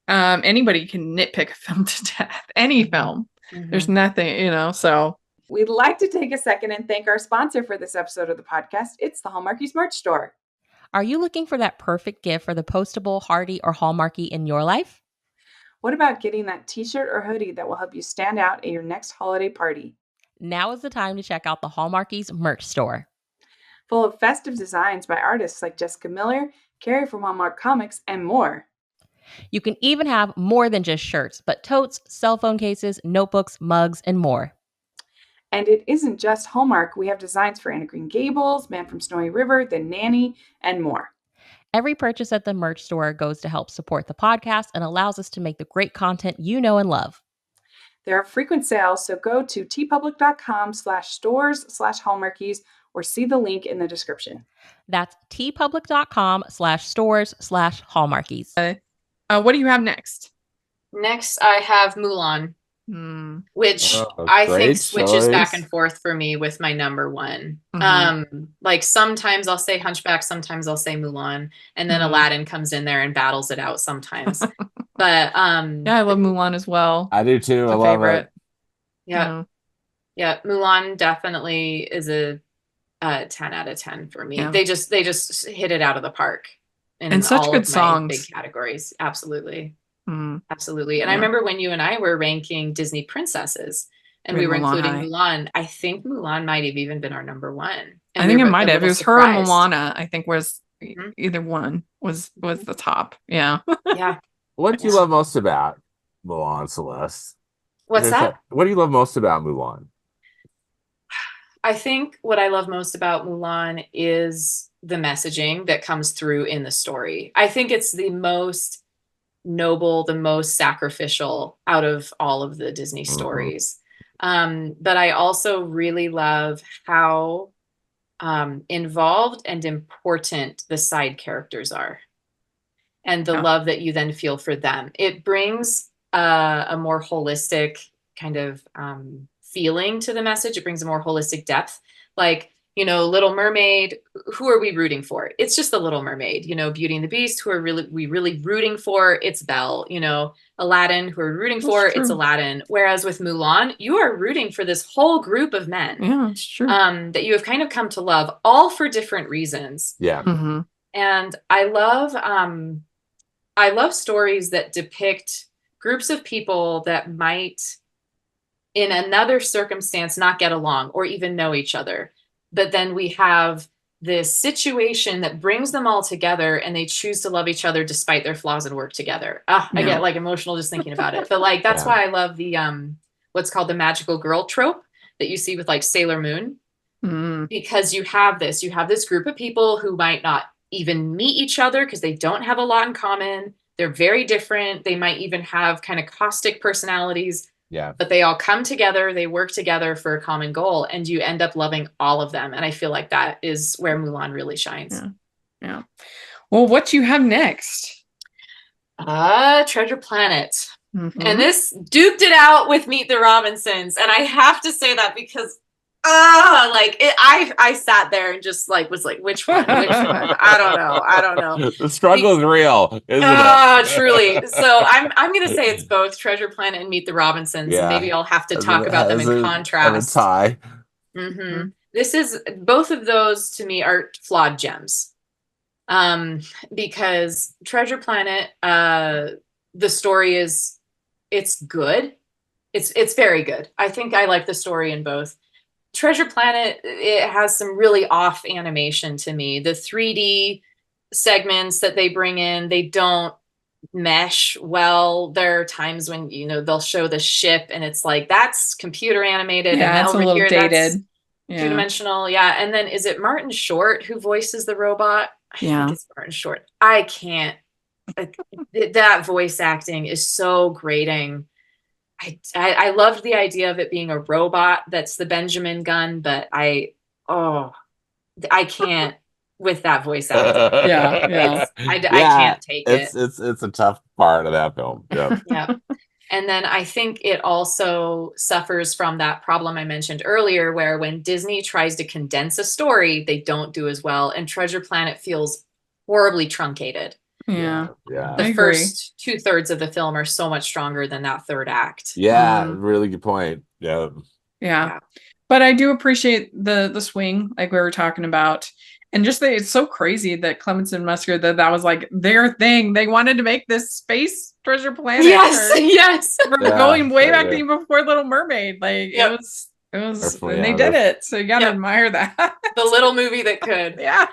anybody can nitpick a film to death. Any film, there's nothing, so. We'd like to take a second and thank our sponsor for this episode of the podcast. It's the Hallmarkies merch store. Are you looking for that perfect gift for the postable, Hardy, or Hallmarky in your life? What about getting that t-shirt or hoodie that will help you stand out at your next holiday party? Now is the time to check out the Hallmarkies merch store. Full of festive designs by artists like Jessica Miller, Carrie from Hallmark Comics, and more. You can even have more than just shirts, but totes, cell phone cases, notebooks, mugs, and more. And it isn't just Hallmark. We have designs for Anna Green Gables, Man from Snowy River, The Nanny, and more. Every purchase at the merch store goes to help support the podcast and allows us to make the great content you know and love. There are frequent sales, so go to tpublic.com/stores/hallmarkies or see the link in the description. That's tpublic.com/stores/hallmarkies. What do you have next? Next, I have Mulan, which I think switches back and forth for me with my number one. Like sometimes I'll say Hunchback, sometimes I'll say Mulan, and then Aladdin comes in there and battles it out sometimes. But yeah, I love Mulan as well. I do too. It's I a love favorite. it. Yeah. Yeah, Mulan definitely is a 10 out of 10 for me. Yeah. They just hit it out of the park and such all good of my songs. big categories. Absolutely. Absolutely. And Yeah. I remember when you and I were ranking Disney princesses and we were including Mulan. I think Mulan might have even been our number one. And I think it might have. It was her and Moana, I think was either one was the top. Yeah. Yeah. What do you love most about Mulan, Celeste? What's that? What do you love most about Mulan? I think what I love most about Mulan is the messaging that comes through in the story. I think it's the most noble, the most sacrificial out of all of the Disney stories. But I also really love how involved and important the side characters are and the love that you then feel for them. It brings a more holistic kind of feeling to the message. It brings a more holistic depth. Like, Little Mermaid, who are we rooting for? It's just the Little Mermaid. Beauty and the Beast, who are we really rooting for? It's Belle. Aladdin, who are we rooting for? It's Aladdin. Whereas with Mulan, you are rooting for this whole group of men. Yeah, it's true. That you have kind of come to love, all for different reasons. Yeah. And I love stories that depict groups of people that might, in another circumstance, not get along or even know each other. But then we have this situation that brings them all together and they choose to love each other despite their flaws and work together. I get emotional just thinking about it. But that's why I love the what's called the magical girl trope that you see with Sailor Moon. Because you have this group of people who might not even meet each other because they don't have a lot in common. They're very different. They might even have kind of caustic personalities. Yeah. But they all come together, they work together for a common goal, and you end up loving all of them. And I feel like that is where Mulan really shines. Yeah. Well, what you have next? Treasure Planet. And this duked it out with Meet the Robinsons. And I have to say that because I sat there and just was like, which one? I don't know. The struggle is real, isn't it? Truly. So I'm gonna say it's both Treasure Planet and Meet the Robinsons. Yeah. And maybe I'll have to talk about them in contrast. Tie. This is, both of those to me are flawed gems. Because Treasure Planet, the story it's good. It's very good. I think I like the story in both. Treasure Planet, it has some really off animation to me. The 3D segments that they bring in, they don't mesh well. There are times when, they'll show the ship and it's that's computer animated. Yeah, and it's over a little here, dated. That's two-dimensional. Yeah. And then is it Martin Short who voices the robot? I think it's Martin Short. I can't. That voice acting is so grating. I loved the idea of it being a robot that's the Benjamin gun, but I can't with that voice acting. I can't take it. It's a tough part of that film. Yeah. And then I think it also suffers from that problem I mentioned earlier, where when Disney tries to condense a story, they don't do as well. And Treasure Planet feels horribly truncated. Yeah. The first 2/3 of the film are so much stronger than that third act. Really good point. Yeah. But I do appreciate the swing, like we were talking about. And just it's so crazy that Clements and Musker, that was their thing. They wanted to make this space Treasure Planet. Yes. From going way back to even before Little Mermaid. It was and they did it. So you gotta admire that. The little movie that could. Yeah.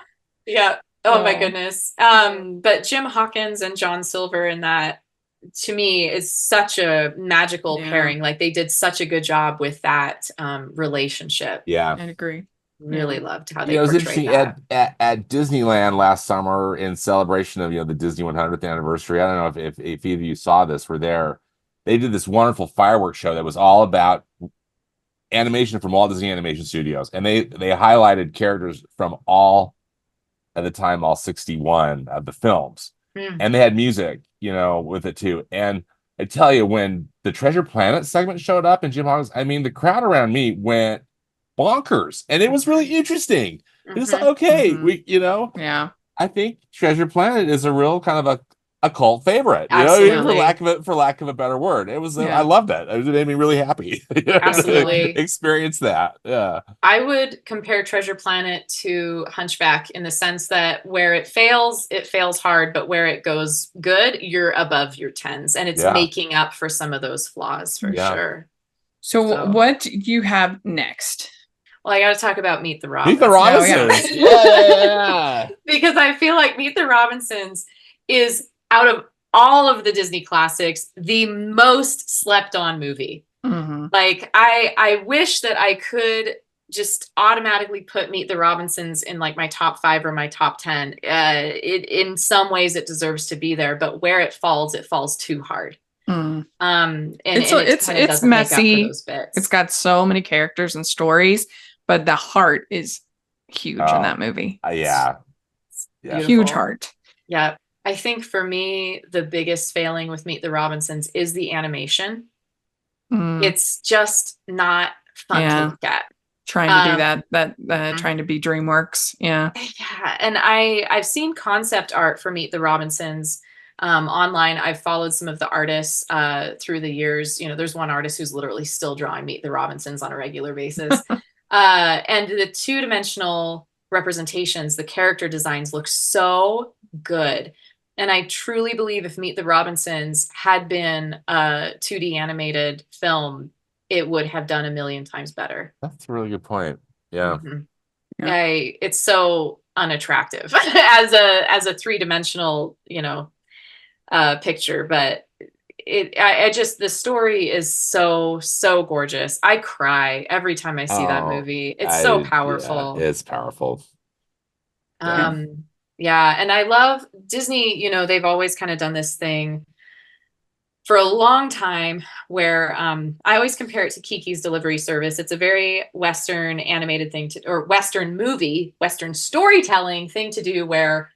Oh my goodness. But Jim Hawkins and John Silver in that, to me, is such a magical pairing. Like they did such a good job with that relationship. Yeah. I agree. Really loved how they It was portrayed interesting that. at Disneyland last summer in celebration of the Disney 100th anniversary. I don't know if either of you saw this, were there. They did this wonderful fireworks show that was all about animation from Walt Disney Animation Studios, and they highlighted characters from all 61 of the films, and they had music, with it too. And I tell you, when the Treasure Planet segment showed up and Jim Hawkins, I mean, the crowd around me went bonkers, and it was really interesting. It's like, okay, yeah, I think Treasure Planet is a real kind of a cult favorite, Absolutely. for lack of a better word. It was I loved it. It made me really happy. Absolutely. to experience that. Yeah. I would compare Treasure Planet to Hunchback in the sense that where it fails hard, but where it goes good, you're above your tens, and it's making up for some of those flaws for sure. So what do you have next? Well, I got to talk about Meet the Robinsons. Meet the Robinsons. Yeah. Because I feel like Meet the Robinsons is, out of all of the Disney classics, the most slept on movie. Like I wish that I could just automatically put Meet the Robinsons in like my top 5 or my top 10. In some ways it deserves to be there, but where it falls too hard. And it's messy. It's got so many characters and stories, but the heart is huge in that movie. Yeah. Huge heart. Yeah. I think for me, the biggest failing with Meet the Robinsons is the animation. It's just not fun to look at. Trying to do that, trying to be DreamWorks. Yeah. And I've seen concept art for Meet the Robinsons online. I've followed some of the artists through the years. There's one artist who's literally still drawing Meet the Robinsons on a regular basis. And the 2-dimensional representations, the character designs look so good. And I truly believe if Meet the Robinsons had been a 2D animated film, it would have done a million times better. That's a really good point. Yeah. It's so unattractive as a 3-dimensional, picture, but the story is so gorgeous. I cry every time I see that movie. It's so powerful. Yeah, it's powerful. Yeah, and I love Disney, they've always kind of done this thing for a long time where I always compare it to Kiki's Delivery Service. It's a very Western animated thing or Western movie, Western storytelling thing to do, where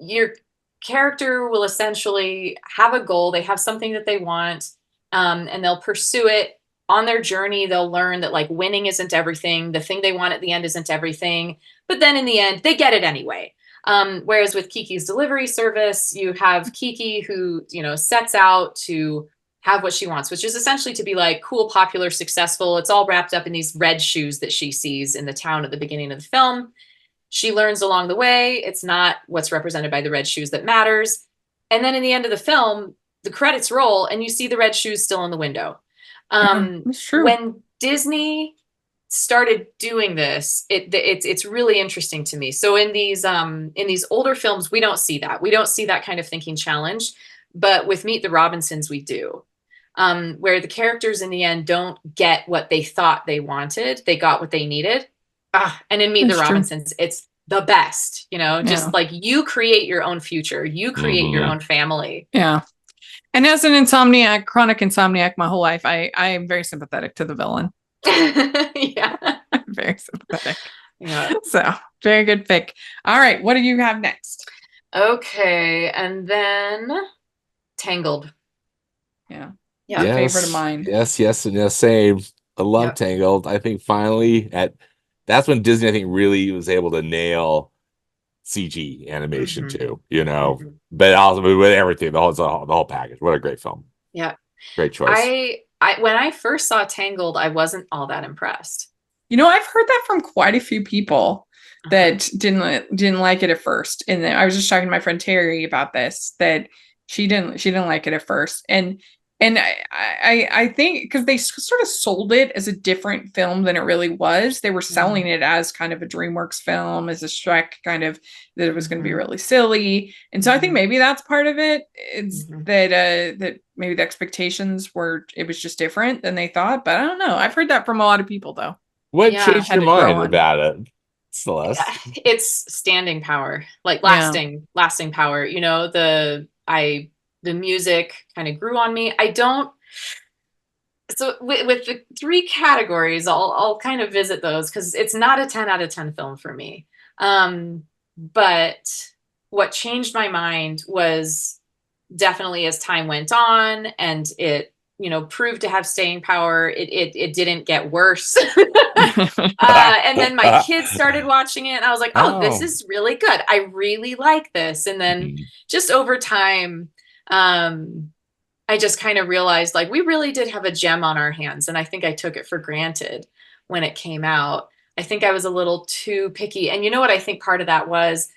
your character will essentially have a goal. They have something that they want, and they'll pursue it. On their journey, they'll learn that like winning isn't everything. The thing they want at the end isn't everything. But then in the end, they get it anyway. Whereas with Kiki's Delivery Service, you have Kiki who, sets out to have what she wants, which is essentially to be like cool, popular, successful. It's all wrapped up in these red shoes that she sees in the town at the beginning of the film. She learns along the way, it's not what's represented by the red shoes that matters. And then in the end of the film, the credits roll and you see the red shoes still in the window. That's true. When Disney started doing this, it's really interesting to me. So in these older films, we don't see that. We don't see that kind of thinking challenge. But with Meet the Robinsons, we do. Where the characters in the end don't get what they thought they wanted. They got what they needed. And in Meet the Robinsons, it's the best, just like you create your own future. You create your own family. Yeah. And as an chronic insomniac my whole life, I am very sympathetic to the villain. Yeah. I'm very sympathetic. Yeah. So very good pick. All right. What do you have next? Okay. And then Tangled. Yeah. Yeah. Yes, favorite of mine. Yes, and yes, same. I love Tangled. I think finally that's when Disney, I think, really was able to nail CG animation too, but also with everything, the whole package. What a great film. Yeah. Great choice. I when I first saw Tangled, I wasn't all that impressed. I've heard that from quite a few people that didn't like it at first. And then I was just talking to my friend Terry about this, that she didn't like it at first. And And I think because they sort of sold it as a different film than it really was. They were selling it as kind of a DreamWorks film, as a Shrek kind of, that it was going to be really silly. And so I think maybe that's part of it. It's that maybe the expectations were, it was just different than they thought. But I don't know. I've heard that from a lot of people though. What changed your mind about it, Celeste? It's standing power, like lasting power. You know, the music kind of grew on me. So with the 3 categories, I'll kind of visit those because it's not a 10 out of 10 film for me. But what changed my mind was definitely as time went on and it, you know, proved to have staying power. It didn't get worse. And then my kids started watching it and I was like, oh, this is really good. I really like this. And then just over time, I just kind of realized like we really did have a gem on our hands. And I think I took it for granted when it came out. I think I was a little too picky. And you know what I think part of that was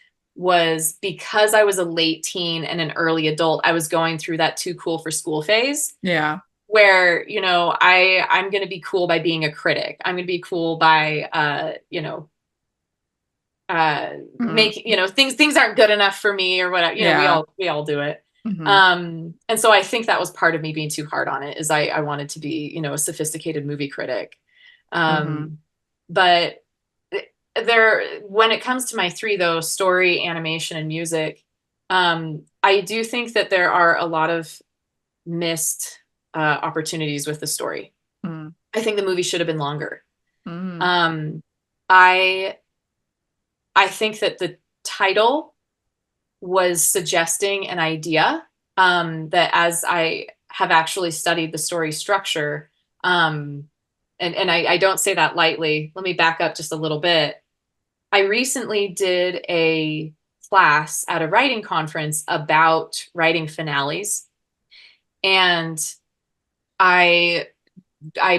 because I was a late teen and an early adult, I was going through that too cool for school phase. Yeah. Where, you know, I'm going to be cool by being a critic. I'm going to be cool by, make, you know, things aren't good enough for me or whatever, you know, we all do it. And so I think that was part of me being too hard on it is I wanted to be, you know, a sophisticated movie critic. But when it comes to my 3 though, story, animation, and music, I do think that there are a lot of missed opportunities with the story. I think the movie should have been longer. I think that the title was suggesting an idea that as I have actually studied the story structure, and I don't say that lightly. Let me back up just a little bit. I recently did a class at a writing conference about writing finales. And I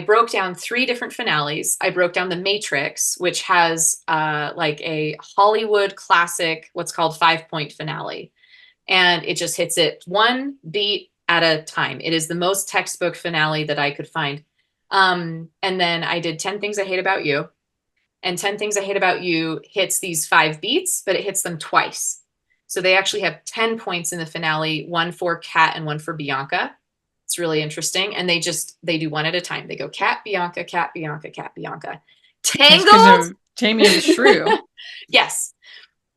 broke down 3 different finales. I broke down The Matrix, which has like a Hollywood classic, what's called 5-point finale. And it just hits it 1 beat at a time. It is the most textbook finale that I could find. And then I did 10 Things I Hate About You. And 10 Things I Hate About You hits these 5 beats, but it hits them twice. So they actually have 10 points in the finale, 1 for Kat and 1 for Bianca. It's really interesting. And they do 1 at a time. They go Kat, Bianca, Kat, Bianca, Kat, Bianca. Tangled. Tammy and the Shrew. Yes.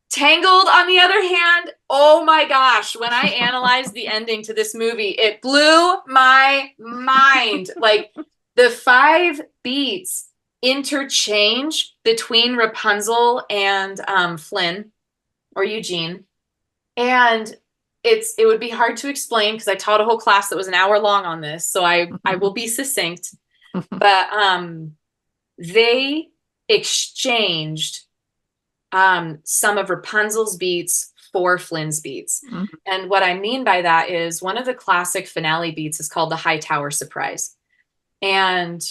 Tangled, on the other hand, oh my gosh, when I analyzed the ending to this movie, it blew my mind. Like the 5 beats interchange between Rapunzel and Flynn or Eugene. And it would be hard to explain because I taught a whole class that was an hour long on this. So I will be succinct. But they exchanged some of Rapunzel's beats for Flynn's beats. And what I mean by that is one of the classic finale beats is called the Hightower Surprise. And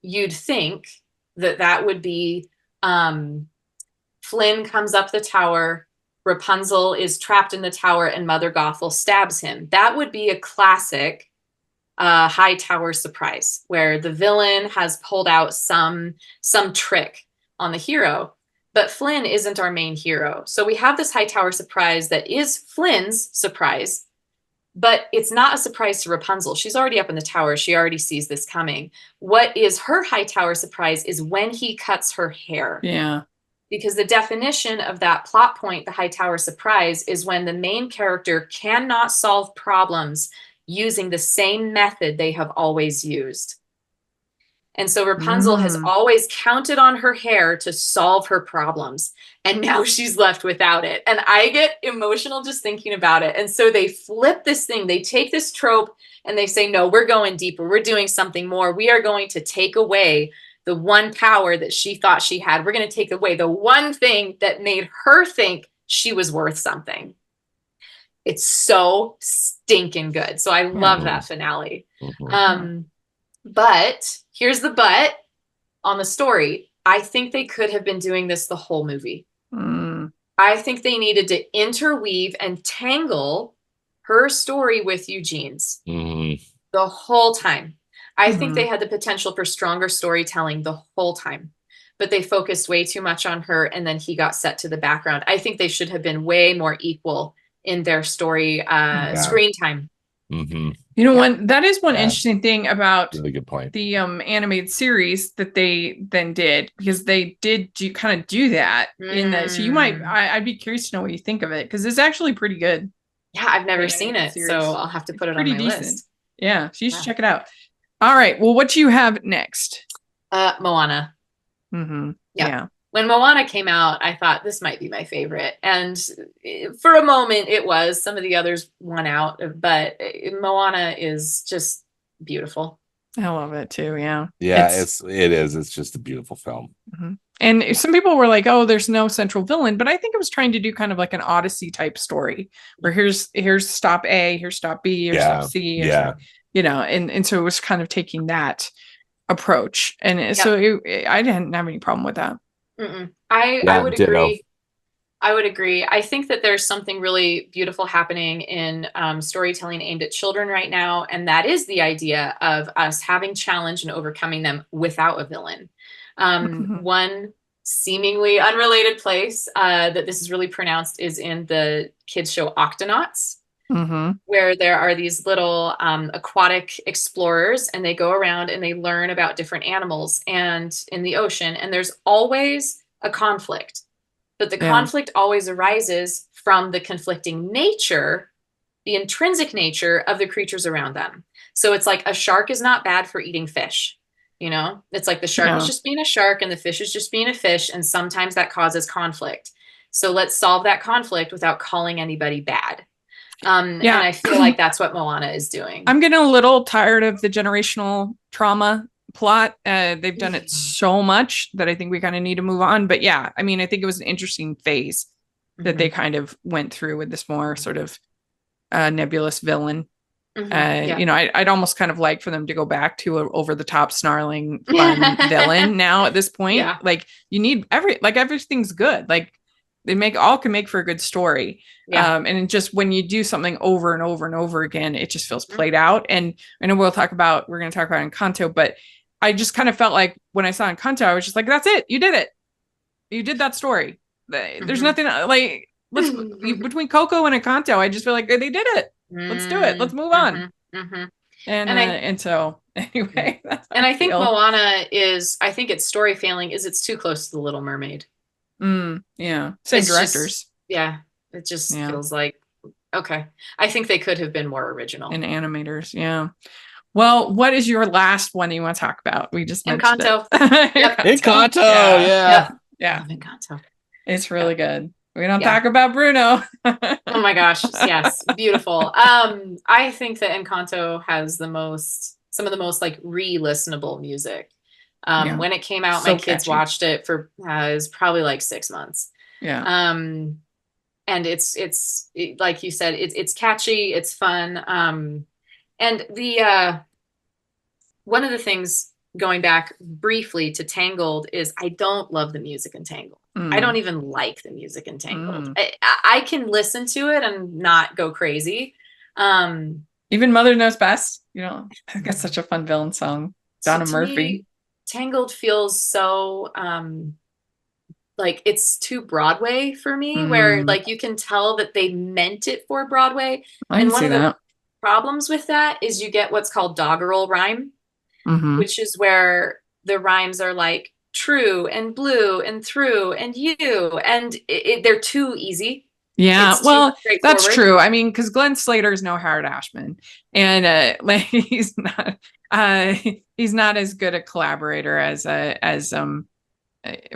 you'd think that would be Flynn comes up the tower, Rapunzel is trapped in the tower, and Mother Gothel stabs him. That would be a classic Hightower Surprise, where the villain has pulled out some trick on the hero. But Flynn isn't our main hero. So we have this Hightower Surprise that is Flynn's surprise, but it's not a surprise to Rapunzel. She's already up in the tower. She already sees this coming. What is her Hightower Surprise is when he cuts her hair. Yeah. Because the definition of that plot point, the Hightower Surprise, is when the main character cannot solve problems using the same method they have always used. And so Rapunzel has always counted on her hair to solve her problems. And now she's left without it. And I get emotional just thinking about it. And so they flip this thing. They take this trope and they say, no, we're going deeper. We're doing something more. We are going to take away the one power that she thought she had. We're going to take away the one thing that made her think she was worth something. It's so stinking good. So I love that finale. But here's the but on the story. I think they could have been doing this the whole movie. I think they needed to interweave and tangle her story with Eugene's. the whole time. I think Mhm. they had the potential for stronger storytelling the whole time, but they focused way too much on her, and then he got set to the background. I think they should have been way more equal in their story screen time. Mm-hmm. You know, Yeah. that is one Yeah. interesting thing about Really good point. the animated series that they then did, because they did kind of do that in the, so you might, I'd be curious to know what you think of it, because it's actually pretty good. Yeah, I've never The seen animated it, series. so I'll have to put it on Pretty my decent. list. Yeah, so you should Yeah. check it out. All right, well, what do you have next? Moana. Mm-hmm. Yeah. Yeah. When Moana came out, I thought this might be my favorite. And for a moment it was. Some of the others won out, but Moana is just beautiful. I love it too. Yeah. Yeah, it is. It's just a beautiful film. Mm-hmm. And some people were like, "Oh, there's no central villain," but I think it was trying to do kind of like an Odyssey type story, where here's stop A, here's stop B, here's stop C, here's stop, you know, and so it was kind of taking that approach, and so I didn't have any problem with that. I would ditto. agree. I would agree. I think that there's something really beautiful happening in storytelling aimed at children right now, and that is the idea of us having challenge and overcoming them without a villain. One seemingly unrelated place that this is really pronounced is in the kids show Octonauts, where there are these little aquatic explorers, and they go around and they learn about different animals and in the ocean, and there's always a conflict. But the conflict always arises from the conflicting nature, the intrinsic nature of the creatures around them. So it's like a shark is not bad for eating fish. You know, it's like the shark is just being a shark and the fish is just being a fish. And sometimes that causes conflict. So let's solve that conflict without calling anybody bad. And I feel like that's what Moana is doing. I'm getting a little tired of the generational trauma plot. They've done it so much that I think we kind of need to move on. But yeah, I mean, I think it was an interesting phase that they kind of went through with this more sort of nebulous villain. You know, I'd almost kind of like for them to go back to an over the top snarling fun villain now at this point. Like you need everything's good. Like they can make for a good story. And just when you do something over and over and over again, it just feels played out. And I know we're going to talk about Encanto, but I just kind of felt like when I saw Encanto, I was just like, that's it. You did it. You did that story. There's nothing like between Coco and Encanto. I just feel like they did it. Let's do it. Let's move on. And so anyway, and I think Moana I think its story failing is it's too close to the Little Mermaid. Yeah. Same directors. It just feels like, okay. I think they could have been more original. And animators. Yeah. Well, what is your last one that you want to talk about? We just mentioned Encanto. Encanto. Yeah. Encanto. It's really good. We don't talk about Bruno. Oh my gosh. Yes. Beautiful. I think that Encanto has some of the most like re-listenable music. When it came out, my kids watched it for it was probably like 6 months. And it's like you said, it's catchy, it's fun. And the one of the things, going back briefly to Tangled, is I don't love the music in Tangled. I don't even like the music in Tangled. I can listen to it and not go crazy. Even Mother Knows Best. You know, I think it's such a fun villain song. Donna Murphy. Me, Tangled feels so like it's too Broadway for me, where like you can tell that they meant it for Broadway. And one of the problems with that is you get what's called doggerel rhyme, which is where the rhymes are like true and blue and through and you, and they're too easy. Yeah, well, that's true. I mean, because Glenn Slater is no Howard Ashman, and like he's not as good a collaborator as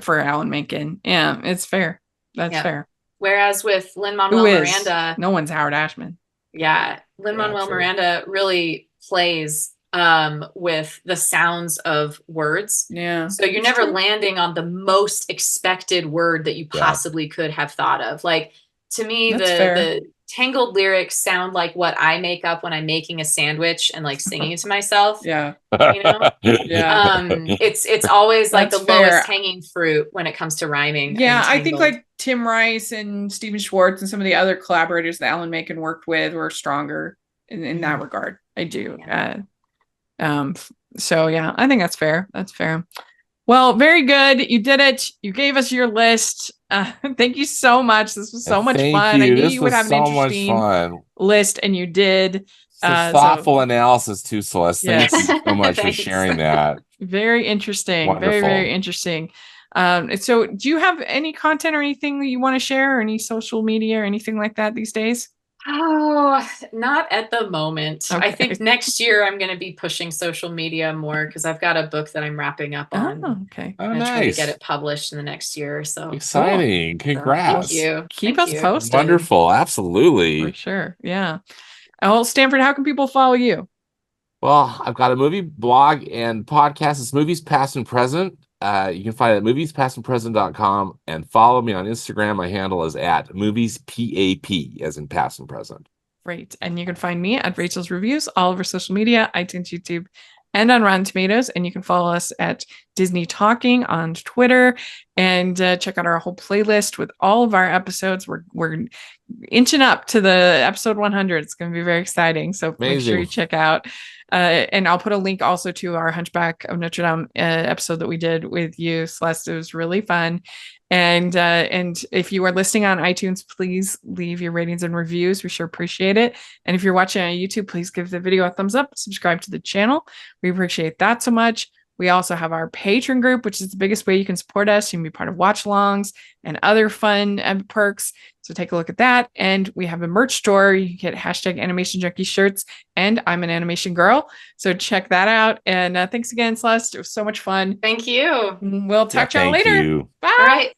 for Alan Menken. Yeah, it's fair. That's fair. Whereas with Lin-Manuel Miranda, no one's Howard Ashman. Yeah, Lin-Manuel Miranda really plays with the sounds of words. Yeah. So you're never landing on the most expected word that you possibly could have thought of. Like, to me, the Tangled lyrics sound like what I make up when I'm making a sandwich and like singing it to myself. Yeah. You know? It's always like the lowest hanging fruit when it comes to rhyming. Yeah, I think like Tim Rice and Stephen Schwartz and some of the other collaborators that Alan Menken worked with were stronger in that regard. I do. Yeah. So yeah, I think that's fair. That's fair. Well, very good. You did it. You gave us your list. Thank you so much. This was so much Thank fun. I you. knew This you would was have an so much interesting fun. list, and you did. Such So thoughtful analysis too, Celeste. Thank yes, you so much for Thanks. sharing that. very interesting. Very, Wonderful. very interesting. So do you have any content or anything that you want to share, or any social media or anything like that these days? Oh, not at the moment. I Okay. think next year I'm going to be pushing social media more because I've got a book that I'm wrapping up on. Oh, okay. Oh, And try to get nice. it published in the next year or so. Exciting. Thank Congrats. you. Keep Thank us you. posted. Wonderful. For Absolutely. sure. Yeah. Oh, Stanford, how can people follow you? Well, I've got a movie blog and podcast. It's Movies Past and Present. You can find it at moviespastandpresent.com and follow me on Instagram. My handle is at moviespap, as in past and present. Great. And you can find me at Rachel's Reviews, all over social media, iTunes, YouTube, and on Rotten Tomatoes. And you can follow us at Disney Talking on Twitter, and check out our whole playlist with all of our episodes. We're inching up to the episode 100. It's going to be very exciting. So make sure Amazing. you check out. And I'll put a link also to our Hunchback of Notre Dame episode that we did with you, Celeste. It was really fun. And if you are listening on iTunes, please leave your ratings and reviews. We sure appreciate it. And if you're watching on YouTube, please give the video a thumbs up, subscribe to the channel. We appreciate that so much. We also have our Patreon group, which is the biggest way you can support us. You can be part of watch-alongs and other fun perks. So take a look at that. And we have a merch store. You can get hashtag Animation Junkie shirts, and I'm an animation girl. So check that out. And thanks again, Celeste. It was so much fun. Thank you. We'll talk to y'all Thank later. you. Bye. All right.